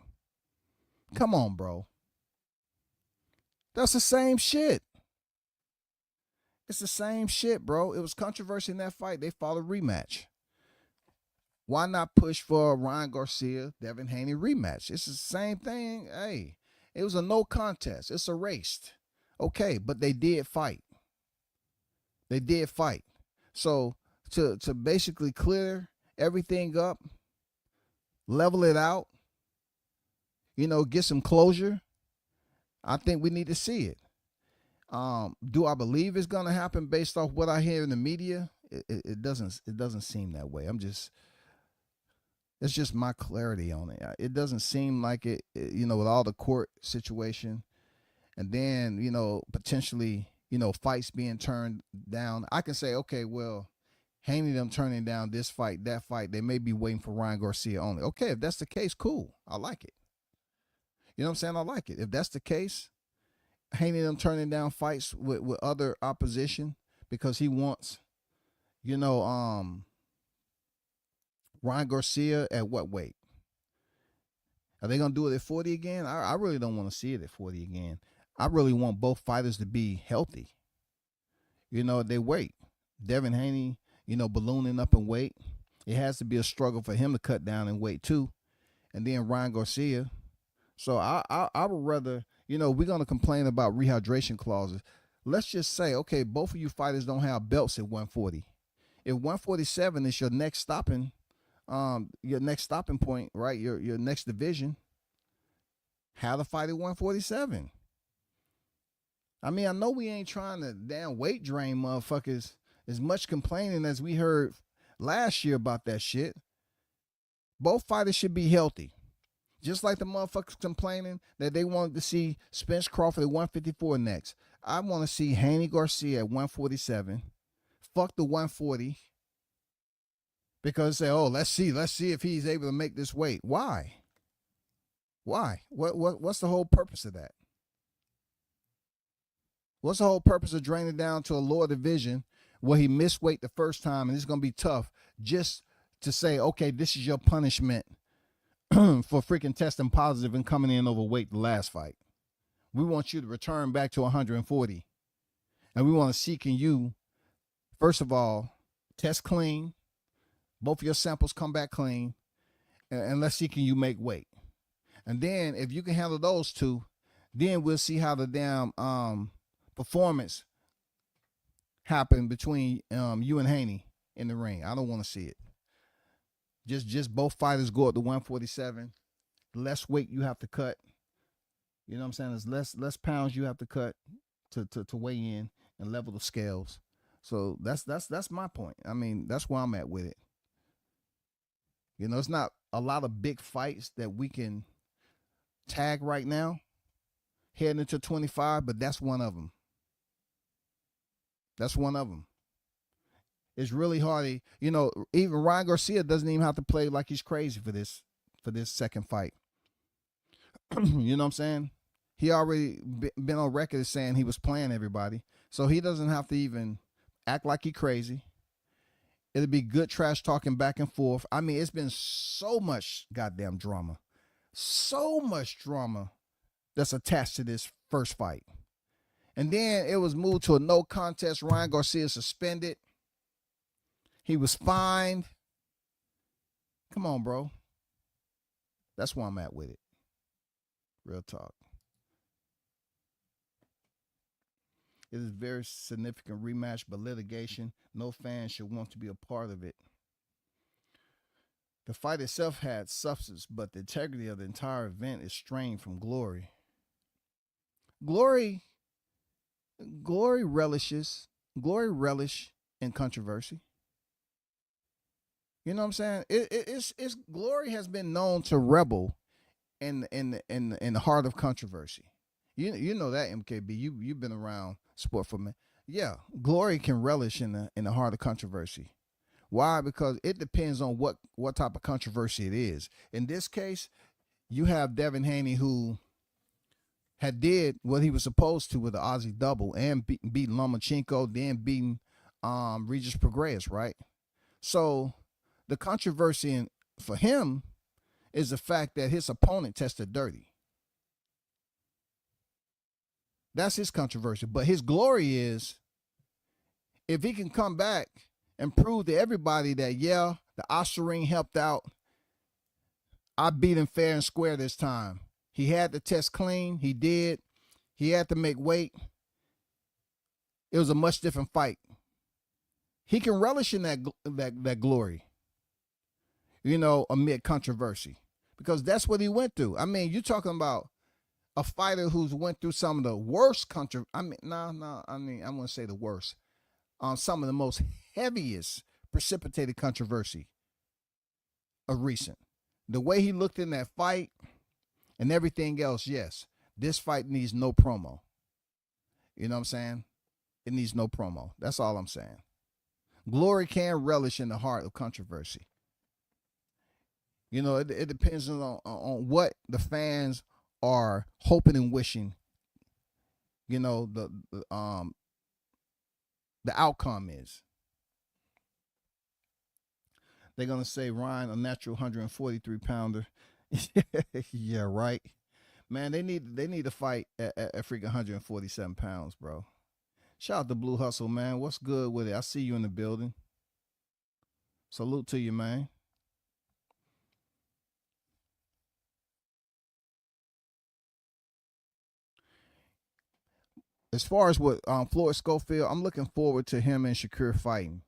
Come on, bro. That's the same shit. It's the same shit, bro. It was controversy in that fight. They fought a rematch. Why not push for a Ryan Garcia, Devin Haney rematch? It's the same thing. Hey, it was a no contest. It's erased. Okay, but they did fight. They did fight. So to basically clear everything up, level it out, get some closure, I think we need to see it. Do I believe it's gonna happen based off what I hear in the media? It doesn't seem that way. It's just my clarity on it. It doesn't seem like it, with all the court situation, and then, potentially, fights being turned down. I can say, okay, well, Haney them turning down this fight, that fight, they may be waiting for Ryan Garcia only. Okay, if that's the case, cool. I like it. You know what I'm saying? I like it. If that's the case, Haney them turning down fights with other opposition because he wants, Ryan Garcia at what weight? Are they going to do it at 40 again? I really don't want to see it at 40 again. I really want both fighters to be healthy. They weight. Devin Haney, ballooning up in weight. It has to be a struggle for him to cut down in weight too. And then Ryan Garcia. So I would rather, we're going to complain about rehydration clauses. Let's just say, okay, both of you fighters don't have belts at 140. If 147 is your next stopping point, right? Your next division, have the fight at 147. I mean, I know we ain't trying to damn weight drain motherfuckers as much complaining as we heard last year about that shit. Both fighters should be healthy. Just like the motherfuckers complaining that they wanted to see Spence Crawford at 154 next. I want to see Haney Garcia at 147. Fuck the 140. Because say, oh, let's see if he's able to make this weight. Why? What's the whole purpose of that? What's the whole purpose of draining down to a lower division where he missed weight the first time and it's going to be tough just to say, okay, this is your punishment for freaking testing positive and coming in overweight the last fight. We want you to return back to 140. And we want to see, can you, first of all, test clean, both of your samples come back clean, and let's see, can you make weight? And then if you can handle those two, then we'll see how the damn performance happen between you and Haney in the ring. I don't want to see it. Just both fighters go up to 147. The less weight you have to cut. You know what I'm saying? There's less pounds you have to cut to weigh in and level the scales. So that's my point. I mean, that's where I'm at with it. It's not a lot of big fights that we can tag right now heading into 25, but that's one of them. That's one of them. It's really hard. Even Ryan Garcia doesn't even have to play like he's crazy for this second fight. You know what I'm saying? He already been on record as saying he was playing everybody. So he doesn't have to even act like he crazy. It'll be good trash talking back and forth. I mean, it's been so much goddamn drama. So much drama that's attached to this first fight. And then it was moved to a no contest. Ryan Garcia suspended. He was fined. Come on, bro. That's where I'm at with it. Real talk. It is a very significant rematch, but litigation. No fan should want to be a part of it. The fight itself had substance, but the integrity of the entire event is strained from glory. Glory, Glory relish in controversy. You know what I'm saying? It's Glory has been known to rebel in the heart of controversy. You know that, MKB. You've been around sport for me. Yeah, Glory can relish in the heart of controversy. Why? Because it depends on what type of controversy it is. In this case, you have Devin Haney, who had did what he was supposed to with the Aussie double and beat Lomachenko, then beating Regis Prograis, right? So the controversy for him is the fact that his opponent tested dirty. That's his controversy. But his glory is if he can come back and prove to everybody that, yeah, the Oscarine helped out. I beat him fair and square this time. He had the test clean. He did. He had to make weight. It was a much different fight. He can relish in that glory, amid controversy, because that's what he went through. I mean, you're talking about a fighter who's went through some of the worst I wouldn't say the worst. Some of the most heaviest precipitated controversy of recent. The way he looked in that fight and everything else, yes, this fight needs no promo. You know what I'm saying? It needs no promo. That's all I'm saying. Glory can relish in the heart of controversy. It depends on what the fans are hoping and wishing, the outcome is. They're going to say, Ryan, a natural 143 pounder. Yeah, right. Man, they need to fight at freaking 147 pounds, bro. Shout out to Blue Hustle, man. What's good with it? I see you in the building. Salute to you, man. As far as what Floyd Schofield, I'm looking forward to him and Shakur fighting.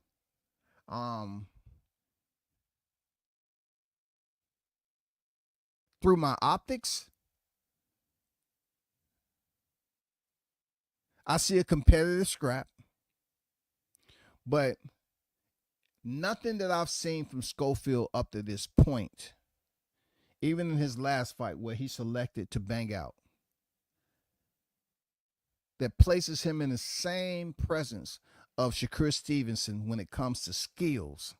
Through my optics, I see a competitive scrap, but nothing that I've seen from Schofield up to this point, even in his last fight where he selected to bang out, that places him in the same presence of Shakur Stevenson when it comes to skills,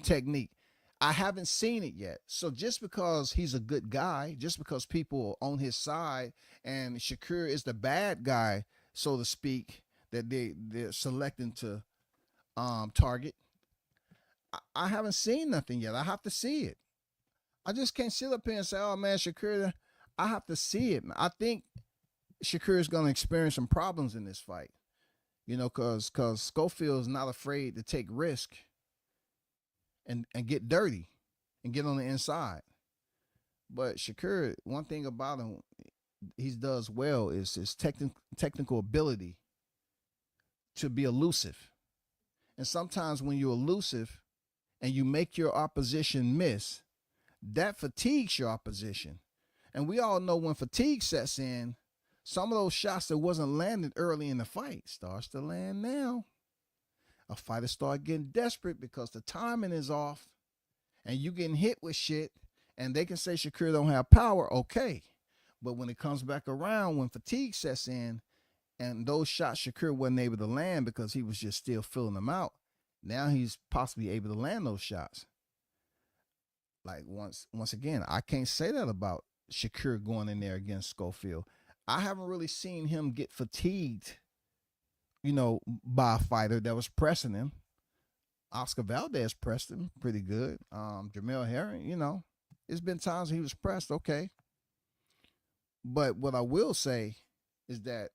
technique. I haven't seen it yet. So just because he's a good guy, just because people are on his side and Shakur is the bad guy, so to speak, that they're selecting to target, I haven't seen nothing yet. I have to see it. I just can't sit up here and say, oh, man, Shakur, I have to see it. I think Shakur is going to experience some problems in this fight, because Schofield is not afraid to take risk and get dirty and get on the inside. But Shakur, one thing about him he does well is his technical ability to be elusive. And sometimes when you're elusive and you make your opposition miss, that fatigues your opposition. And we all know when fatigue sets in, some of those shots that wasn't landed early in the fight starts to land now. A fighter start getting desperate because the timing is off and you getting hit with shit and they can say Shakur don't have power, okay. But when it comes back around, when fatigue sets in and those shots Shakur wasn't able to land because he was just still filling them out, now he's possibly able to land those shots. Like once again, I can't say that about Shakur going in there against Schofield. I haven't really seen him get fatigued, by a fighter that was pressing him. Oscar Valdez pressed him pretty good. Jermell Herring, it's been times he was pressed, okay. But what I will say is that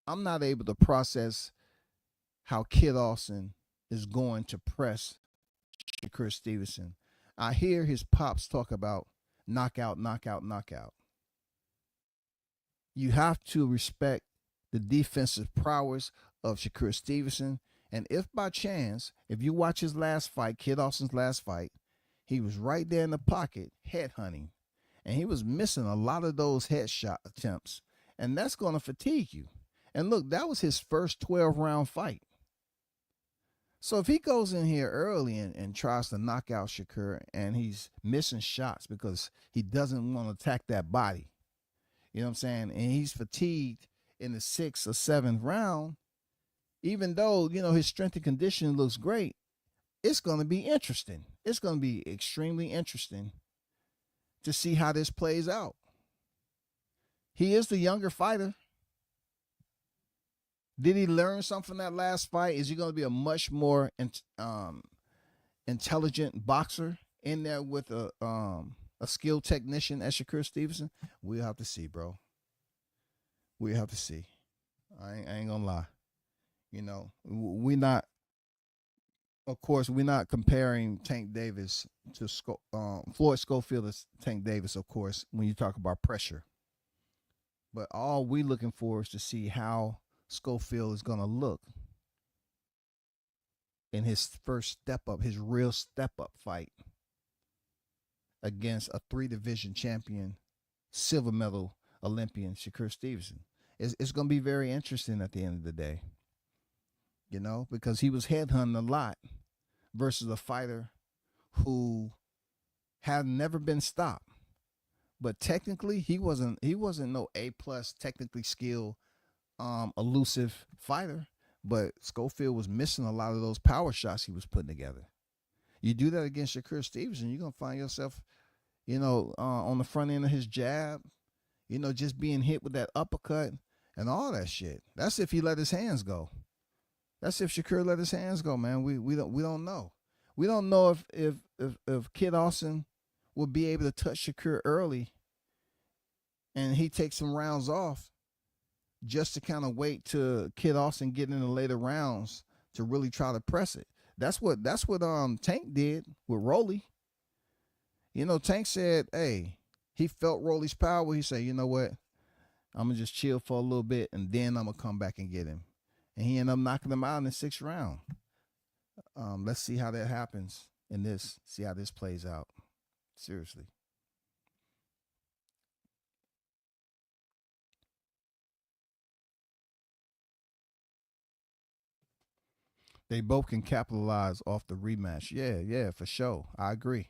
I'm not able to process how Kid Austin is going to press Shakur Stevenson. I hear his pops talk about knockout, knockout, knockout. You have to respect the defensive prowess of Shakur Stevenson. And if by chance, if you watch his last fight, Kid Austin's last fight, he was right there in the pocket, head hunting. And he was missing a lot of those headshot attempts. And that's going to fatigue you. And look, that was his first 12-round fight. So if he goes in here early and tries to knock out Shakur and he's missing shots because he doesn't want to attack that body, you know what I'm saying? And he's fatigued in the 6th or 7th round, even though, you know, his strength and conditioning looks great, it's going to be interesting. It's going to be extremely interesting to see how this plays out. He is the younger fighter. Did he learn something from that last fight? Is he going to be a much more intelligent boxer in there with a skilled technician as Shakur Stevenson? We'll have to see, bro. We'll have to see. I ain't gonna lie. You know, we're not comparing Tank Davis to Floyd Schofield as Tank Davis, of course, when you talk about pressure. But all we looking for is to see how Schofield is going to look in his first step up, his real step up fight against a 3-division champion, silver medal Olympian Shakur Stevenson. It's going to be very interesting at the end of the day, you know, because he was headhunting a lot versus a fighter who had never been stopped. But technically, he wasn't no A+ technically skilled, elusive fighter, but Schofield was missing a lot of those power shots he was putting together. You do that against Shakur Stevenson, you're going to find yourself, you know, on the front end of his jab, you know, just being hit with that uppercut and all that shit. That's if he let his hands go. That's if Shakur let his hands go, man. We don't know. We don't know if Kid Austin will be able to touch Shakur early and he takes some rounds off just to kind of wait to Kid Austin get in the later rounds to really try to press it. That's what Tank did with Rolly. You know, Tank said, hey, he felt Rolly's power. He said, you know what? I'm going to just chill for a little bit and then I'm going to come back and get him. And he ended up knocking him out in the 6th round. Let's see how that happens in this. See how this plays out. Seriously. They both can capitalize off the rematch. Yeah, for sure. I agree.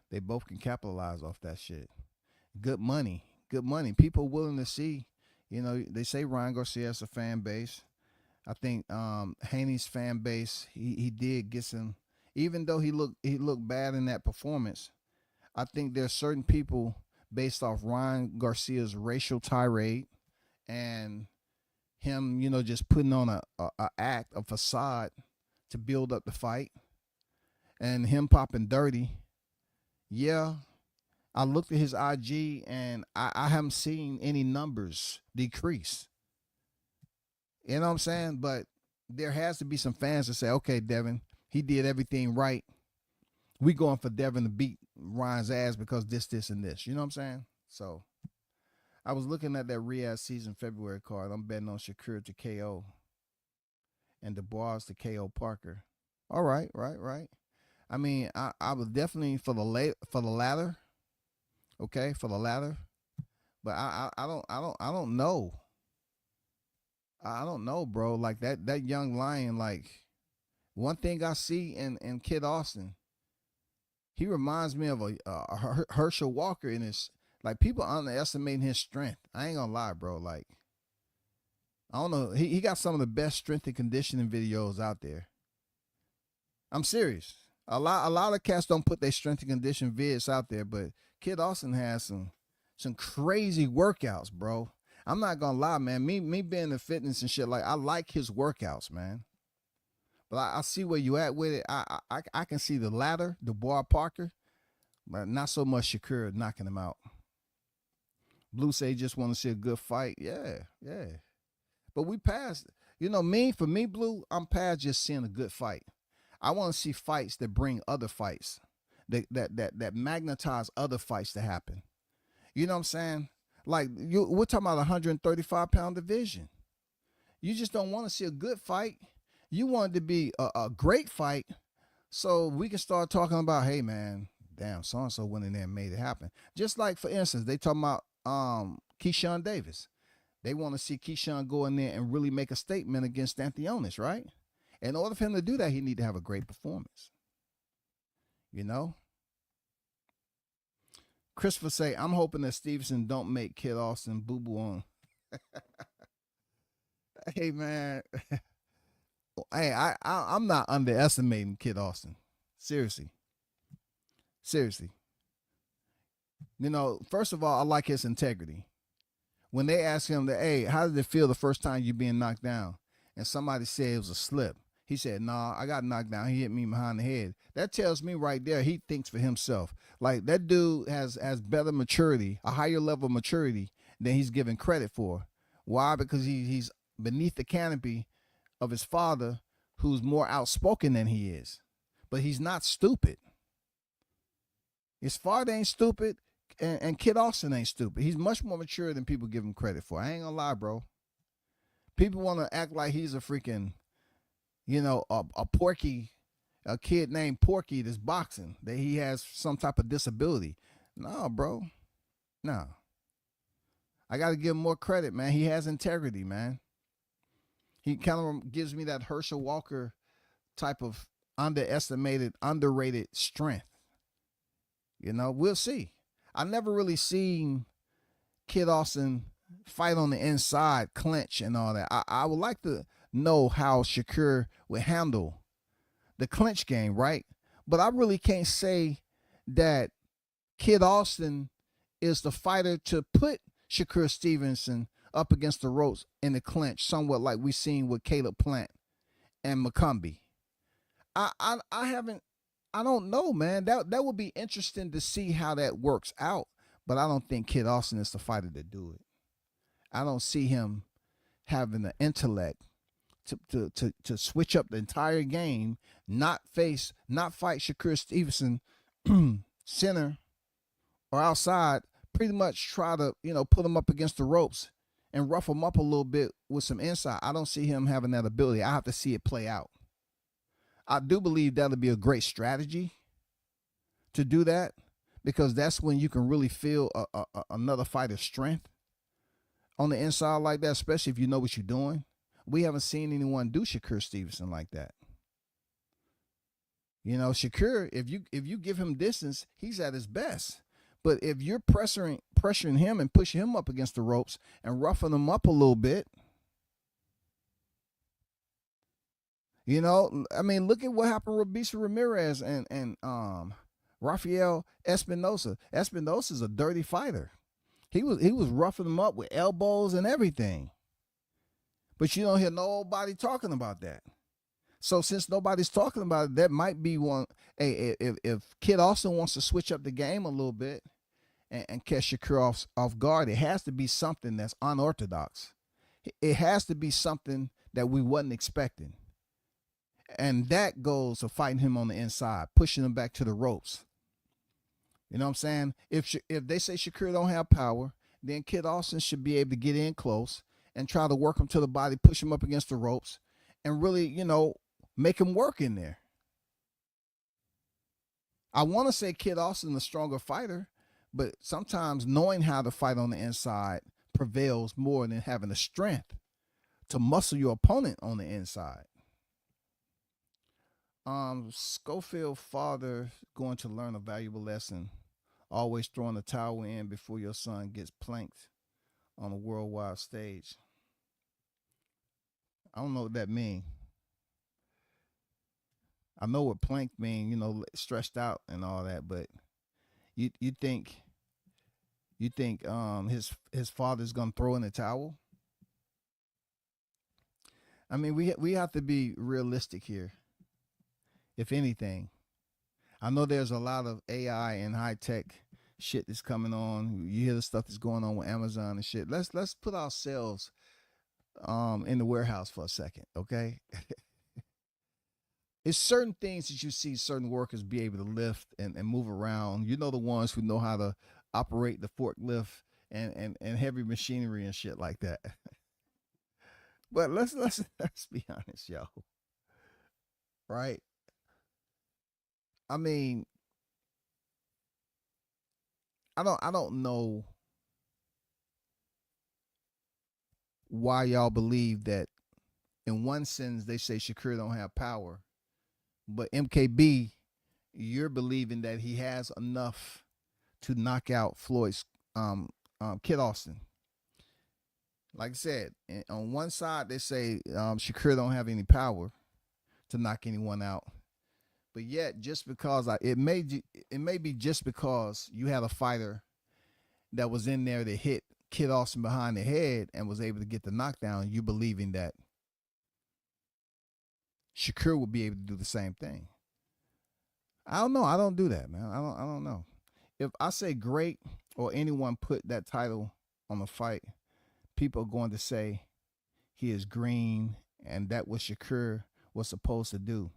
They both can capitalize off that shit. Good money. People willing to see. You know, they say Ryan Garcia has a fan base. I think Haney's fan base, he did get some, even though he looked bad in that performance. I think there's certain people based off Ryan Garcia's racial tirade and him, you know, just putting on a facade to build up the fight and him popping dirty. Yeah, I looked at his IG and I haven't seen any numbers decrease. You know what I'm saying? But there has to be some fans that say, okay, Devin, he did everything right. We going for Devin to beat Ryan's ass because this, and this. You know what I'm saying? So I was looking at that Riyadh season February card. I'm betting on Shakur to KO and Dubois to KO Parker. All right. I mean, I was definitely for the latter. Okay, for the latter. But I don't know. I don't know, bro. Like that young lion, like one thing I see in Kid Austin, he reminds me of a Herschel Walker in his, like, people underestimating his strength. I ain't gonna lie, bro. Like, I don't know. He got some of the best strength and conditioning videos out there. I'm serious. A lot of cats don't put their strength and conditioning vids out there, but Kid Austin has some crazy workouts, bro. I'm not gonna lie, man. Me being in fitness and shit, like, I like his workouts, man. But I see where you at with it. I can see the ladder, Dubois Parker, but not so much Shakur knocking him out. Blue say just want to see a good fight. Yeah. But we passed. You know, for me, Blue, I'm past just seeing a good fight. I want to see fights that bring other fights, that magnetize other fights to happen. You know what I'm saying? Like, we're talking about a 135-pound division. You just don't want to see a good fight. You want it to be a great fight so we can start talking about, hey, man, damn, so and so went in there and made it happen. Just like, for instance, they talking about Keyshawn Davis. They want to see Keyshawn go in there and really make a statement against Anthony, right? In order for him to do that, he need to have a great performance. You know? Christopher say, I'm hoping that Stevenson don't make Kid Austin boo-boo on. Hey, man. Hey, I'm not underestimating Kid Austin. Seriously. You know, first of all, I like his integrity. When they ask him that, hey, how did it feel the first time you being knocked down? And somebody said it was a slip. He said, nah, I got knocked down. He hit me behind the head. That tells me right there he thinks for himself. Like, that dude has better maturity, a higher level of maturity than he's given credit for. Why? Because he's beneath the canopy of his father, who's more outspoken than he is. But he's not stupid. His father ain't stupid, and Kid Austin ain't stupid. He's much more mature than people give him credit for. I ain't gonna lie, bro. People want to act like he's a freaking, you know, a Porky, a kid named Porky that's boxing, that he has some type of disability. No, bro. No. I got to give him more credit, man. He has integrity, man. He kind of gives me that Herschel Walker type of underrated strength. You know, we'll see. I never really seen Kid Austin fight on the inside, clinch and all that. I would like to know how Shakur would handle the clinch game, right? But I really can't say that Kid Austin is the fighter to put Shakur Stevenson up against the ropes in the clinch, somewhat like we seen with Caleb Plant and McCombie. I don't know, man. That would be interesting to see how that works out. But I don't think Kid Austin is the fighter to do it. I don't see him having the intellect to switch up the entire game, not fight Shakur Stevenson center or outside, pretty much try to, you know, put him up against the ropes and rough him up a little bit with some inside. I don't see him having that ability. I have to see it play out. I do believe that'll be a great strategy to do that, because that's when you can really feel another fighter's strength on the inside like that, especially if you know what you're doing. We haven't seen anyone do Shakur Stevenson like that. You know, Shakur, if you give him distance, he's at his best. But if you're pressuring him and pushing him up against the ropes and roughing him up a little bit, you know, I mean, look at what happened with Bisa Ramirez and Rafael Espinosa. Espinosa's a dirty fighter. He was roughing him up with elbows and everything. But you don't hear nobody talking about that. So since nobody's talking about it, that might be one. Hey, if Kid Austin wants to switch up the game a little bit and catch Shakur off guard, it has to be something that's unorthodox. It has to be something that we wasn't expecting. And that goes to fighting him on the inside, pushing him back to the ropes. You know what I'm saying? If they say Shakur don't have power, then Kid Austin should be able to get in close and try to work him to the body, push him up against the ropes, and really, you know, make him work in there. I want to say Kid Austin the stronger fighter, but sometimes knowing how to fight on the inside prevails more than having the strength to muscle your opponent on the inside. Schofield father going to learn a valuable lesson. Always throwing the towel in before your son gets planked on a worldwide stage. I don't know what that means. I know what planked mean, you know, stretched out and all that, but you think his father's gonna throw in the towel? I mean, we have to be realistic here. If anything, I know there's a lot of AI and high tech shit that's coming on. You hear the stuff that's going on with Amazon and shit. Let's put ourselves in the warehouse for a second, okay? It's certain things that you see certain workers be able to lift and move around. You know, the ones who know how to operate the forklift and heavy machinery and shit like that. But let's be honest, yo. Right? I mean, I don't know why y'all believe that. In one sense, they say Shakur don't have power, but MKB, you're believing that he has enough to knock out Floyd's Kid Austin. Like I said, on one side they say Shakur don't have any power to knock anyone out, but yet just because it may be just because you had a fighter that was in there that hit Kid Austin behind the head and was able to get the knockdown, you believing that Shakur would be able to do the same thing. I don't know. I don't do that, man. I don't know. If I say great or anyone put that title on a fight, people are going to say he is green and that what Shakur was supposed to do.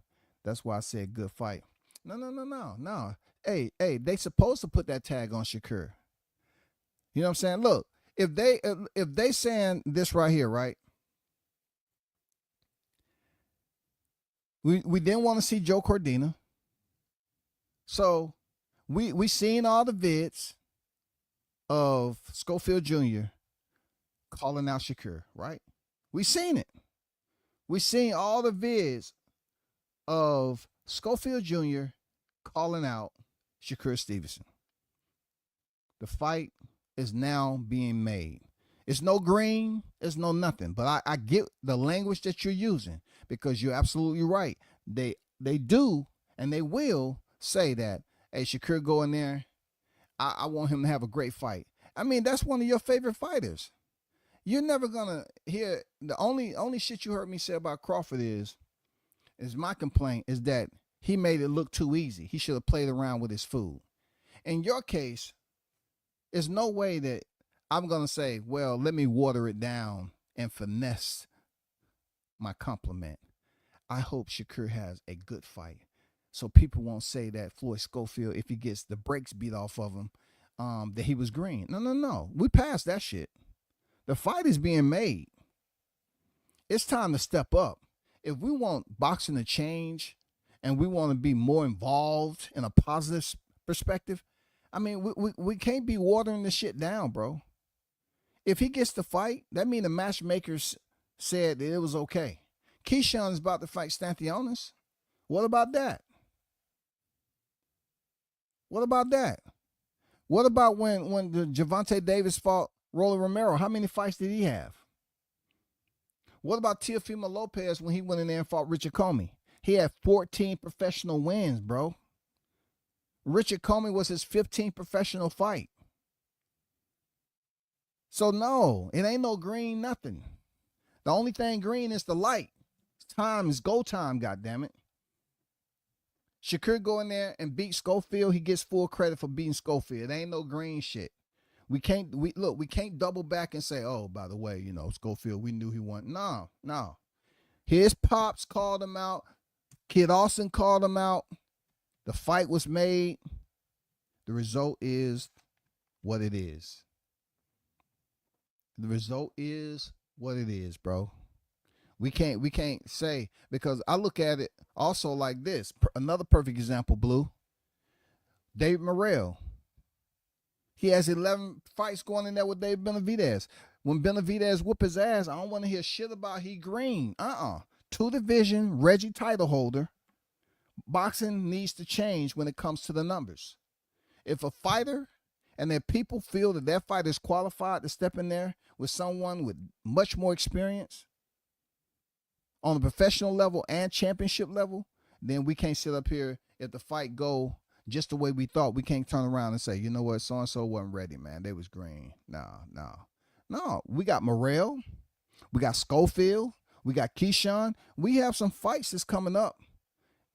That's why I said good fight. No. Hey, they supposed to put that tag on Shakur. You know what I'm saying? Look, if they saying this right here, right? We didn't want to see Joe Cordina. So we seen all the vids of Schofield Jr. calling out Shakur, right? We seen it. We seen all the vids of Schofield Jr. calling out Shakur Stevenson. The fight is now being made. It's no green, it's no nothing. But I get the language that you're using because you're absolutely right. They do and they will say that, hey, Shakur go in there. I want him to have a great fight. I mean, that's one of your favorite fighters. You're never gonna hear the only shit you heard me say about Crawford is my complaint is that he made it look too easy. He should have played around with his food. In your case, there's no way that I'm gonna say, well, let me water it down and finesse my compliment. I hope Shakur has a good fight, so people won't say that Floyd Schofield, if he gets the brakes beat off of him, that he was green. No. We passed that shit. The fight is being made. It's time to step up. If we want boxing to change and we want to be more involved in a positive perspective, I mean, we can't be watering this shit down, bro. If he gets the fight, that means the matchmakers said that it was okay. Keyshawn is about to fight Stanthionis. What about that? What about that? What about when the Gervonta Davis fought Rolly Romero? How many fights did he have? What about Teofimo Lopez when he went in there and fought Richard Comey? He had 14 professional wins, bro. Richard Comey was his 15th professional fight. So no, it ain't no green nothing. The only thing green is the light. Time is go time, goddammit. Shakur go in there and beat Schofield, he gets full credit for beating Schofield. It ain't no green shit. We can't double back and say, oh, by the way, Schofield, we knew he won. No. His pops called him out. Kid Austin called him out. The fight was made. The result is what it is. The result is what it is, bro. We can't say, because I look at it also like this. Another perfect example, Blue. Dave Morrell. He has 11 fights going in there with Dave Benavidez. When Benavidez whoop his ass, I don't want to hear shit about he green. 2-division Reggie title holder. Boxing needs to change when it comes to the numbers. If a fighter and their people feel that their fighter is qualified to step in there with someone with much more experience on the professional level and championship level, then we can't sit up here if the fight go just the way we thought. We can't turn around and say, you know what, so-and-so wasn't ready, man. They was green. No, we got Morrell. We got Schofield. We got Keyshawn. We have some fights that's coming up.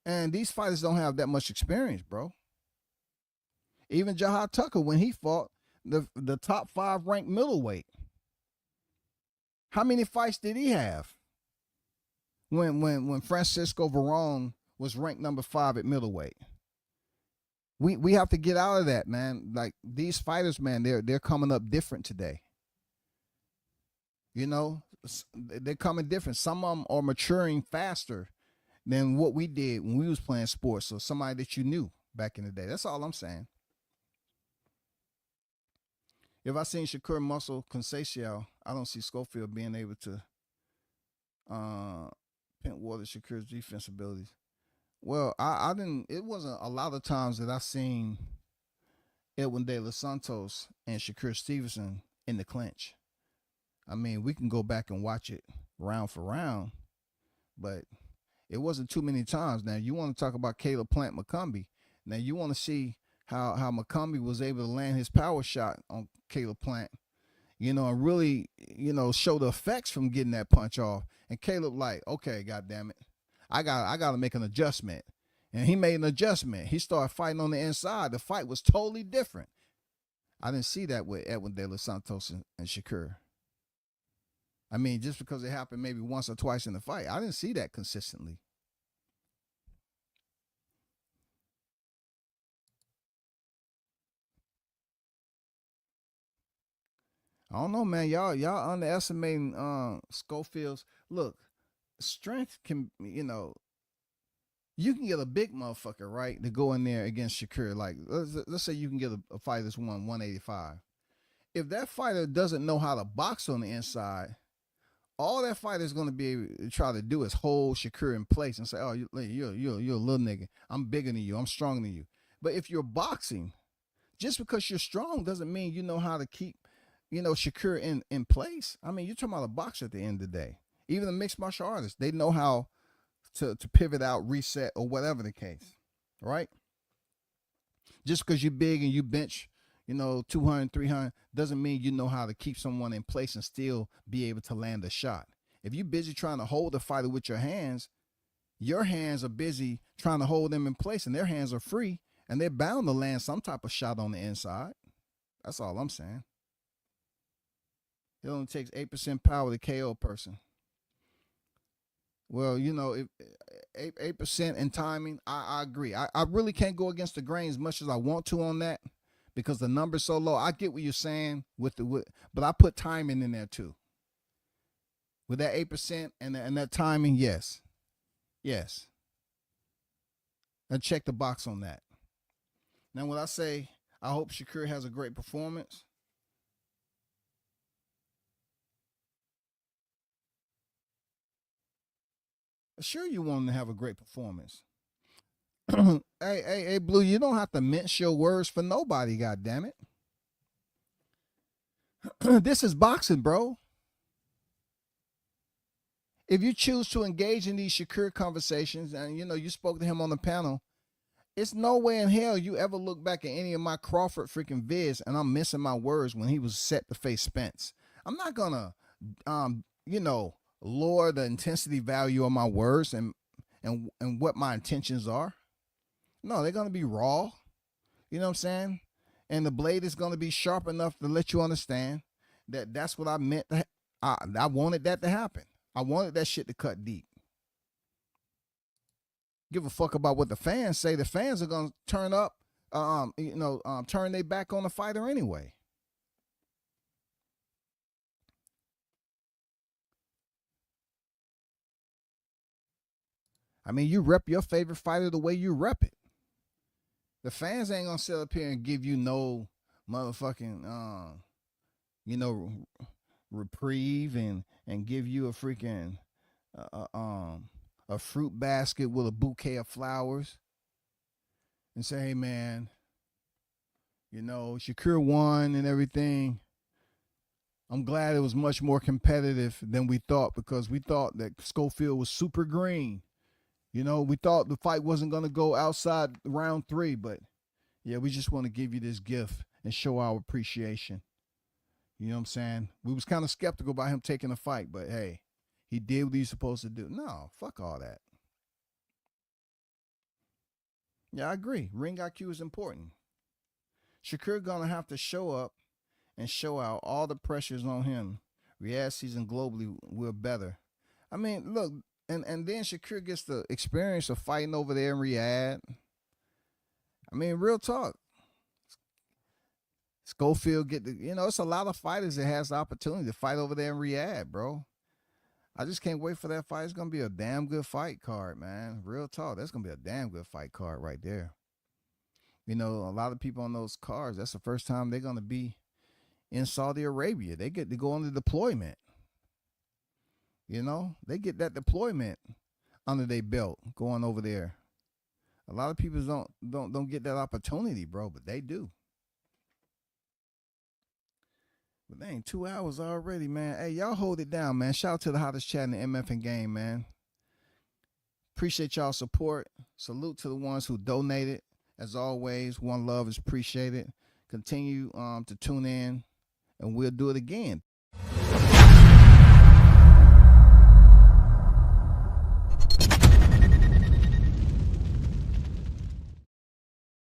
And these fighters don't have that much experience, bro. Even Jahad Tucker, when he fought the top 5 ranked middleweight, how many fights did he have? When Francisco Varone was ranked number 5 at middleweight. We have to get out of that, man. Like, these fighters, man, they're coming up different today. They're coming different. Some of them are maturing faster than what we did when we was playing sports. So somebody that you knew back in the day. That's all I'm saying. If I seen Shakur muscle Conceição, I don't see Schofield being able to pent water Shakur's defense abilities. Well, I didn't. It wasn't a lot of times that I seen Edwin De Los Santos and Shakur Stevenson in the clinch. I mean, we can go back and watch it round for round, but it wasn't too many times. Now, you want to talk about Caleb Plant McCombie. Now, you want to see how McCombie was able to land his power shot on Caleb Plant, and really, show the effects from getting that punch off. And Caleb like, okay, goddamn it, I got to make an adjustment. And he made an adjustment. He started fighting on the inside. The fight was totally different. I didn't see that with Edwin De Los Santos and Shakur. I mean, just because it happened maybe once or twice in the fight, I didn't see that consistently. I don't know, man. Y'all underestimating Schofield's. Look, strength can, you can get a big motherfucker, right, to go in there against Shakur. Like, let's say you can get a fighter that's 185. If that fighter doesn't know how to box on the inside, all that fighter is going to be able to try to do is hold Shakur in place and say, oh, you're a little nigga. I'm bigger than you. I'm stronger than you. But if you're boxing, just because you're strong doesn't mean you know how to keep, Shakur in place. I mean, you're talking about a boxer at the end of the day. Even a mixed martial artist, they know how to pivot out, reset, or whatever the case, right? Just because you're big and you bench, 200, 300, doesn't mean you know how to keep someone in place and still be able to land a shot. If you're busy trying to hold the fighter with your hands are busy trying to hold them in place, and their hands are free, and they're bound to land some type of shot on the inside. That's all I'm saying. It only takes 8% power to KO a person. Well, if 8% in timing, I agree. I really can't go against the grain as much as I want to on that because the number's so low. I get what you're saying but I put timing in there too. With that 8% and that timing, yes. And check the box on that. Now, when I say I hope Shakur has a great performance, sure, you want him to have a great performance. Hey, Blue, you don't have to mince your words for nobody, goddammit. This is boxing, bro. If you choose to engage in these Shakur conversations, and you spoke to him on the panel, it's no way in hell you ever look back at any of my Crawford freaking vids and I'm missing my words when he was set to face Spence. I'm not gonna, lower the intensity value of my words and what my intentions are. No, they're going to be raw. You know what I'm saying? And the blade is going to be sharp enough to let you understand that that's what I meant. I wanted that to happen. I wanted that shit to cut deep. Give a fuck about what the fans say. The fans are going to turn up, turn their back on the fighter anyway. I mean, you rep your favorite fighter the way you rep it. The fans ain't gonna sit up here and give you no motherfucking, reprieve and give you a freaking, a fruit basket with a bouquet of flowers and say, hey man, Shakur won and everything. I'm glad it was much more competitive than we thought because we thought that Schofield was super green. We thought the fight wasn't going to go outside round 3, but yeah, we just want to give you this gift and show our appreciation. You know what I'm saying? We was kind of skeptical about him taking the fight, but hey, he did what he's supposed to do. No, fuck all that. Yeah, I agree. Ring IQ is important. Shakur going to have to show up and show out all the pressures on him. Riyadh season globally, we're better. I mean, look, and then Shakur gets the experience of fighting over there in Riyadh. I mean, real talk. Schofield it's a lot of fighters that has the opportunity to fight over there in Riyadh, bro. I just can't wait for that fight. It's going to be a damn good fight card, man. Real talk. That's going to be a damn good fight card right there. A lot of people on those cards, that's the first time they're going to be in Saudi Arabia. They get to go on the deployment. You know, they get that deployment under their belt going over there. A lot of people don't get that opportunity, bro, but they do. But dang, 2 hours already, man. Hey, y'all hold it down, man. Shout out to the hottest chat in the MF game, man. Appreciate y'all support. Salute to the ones who donated. As always, one love is appreciated. Continue to tune in, and we'll do it again.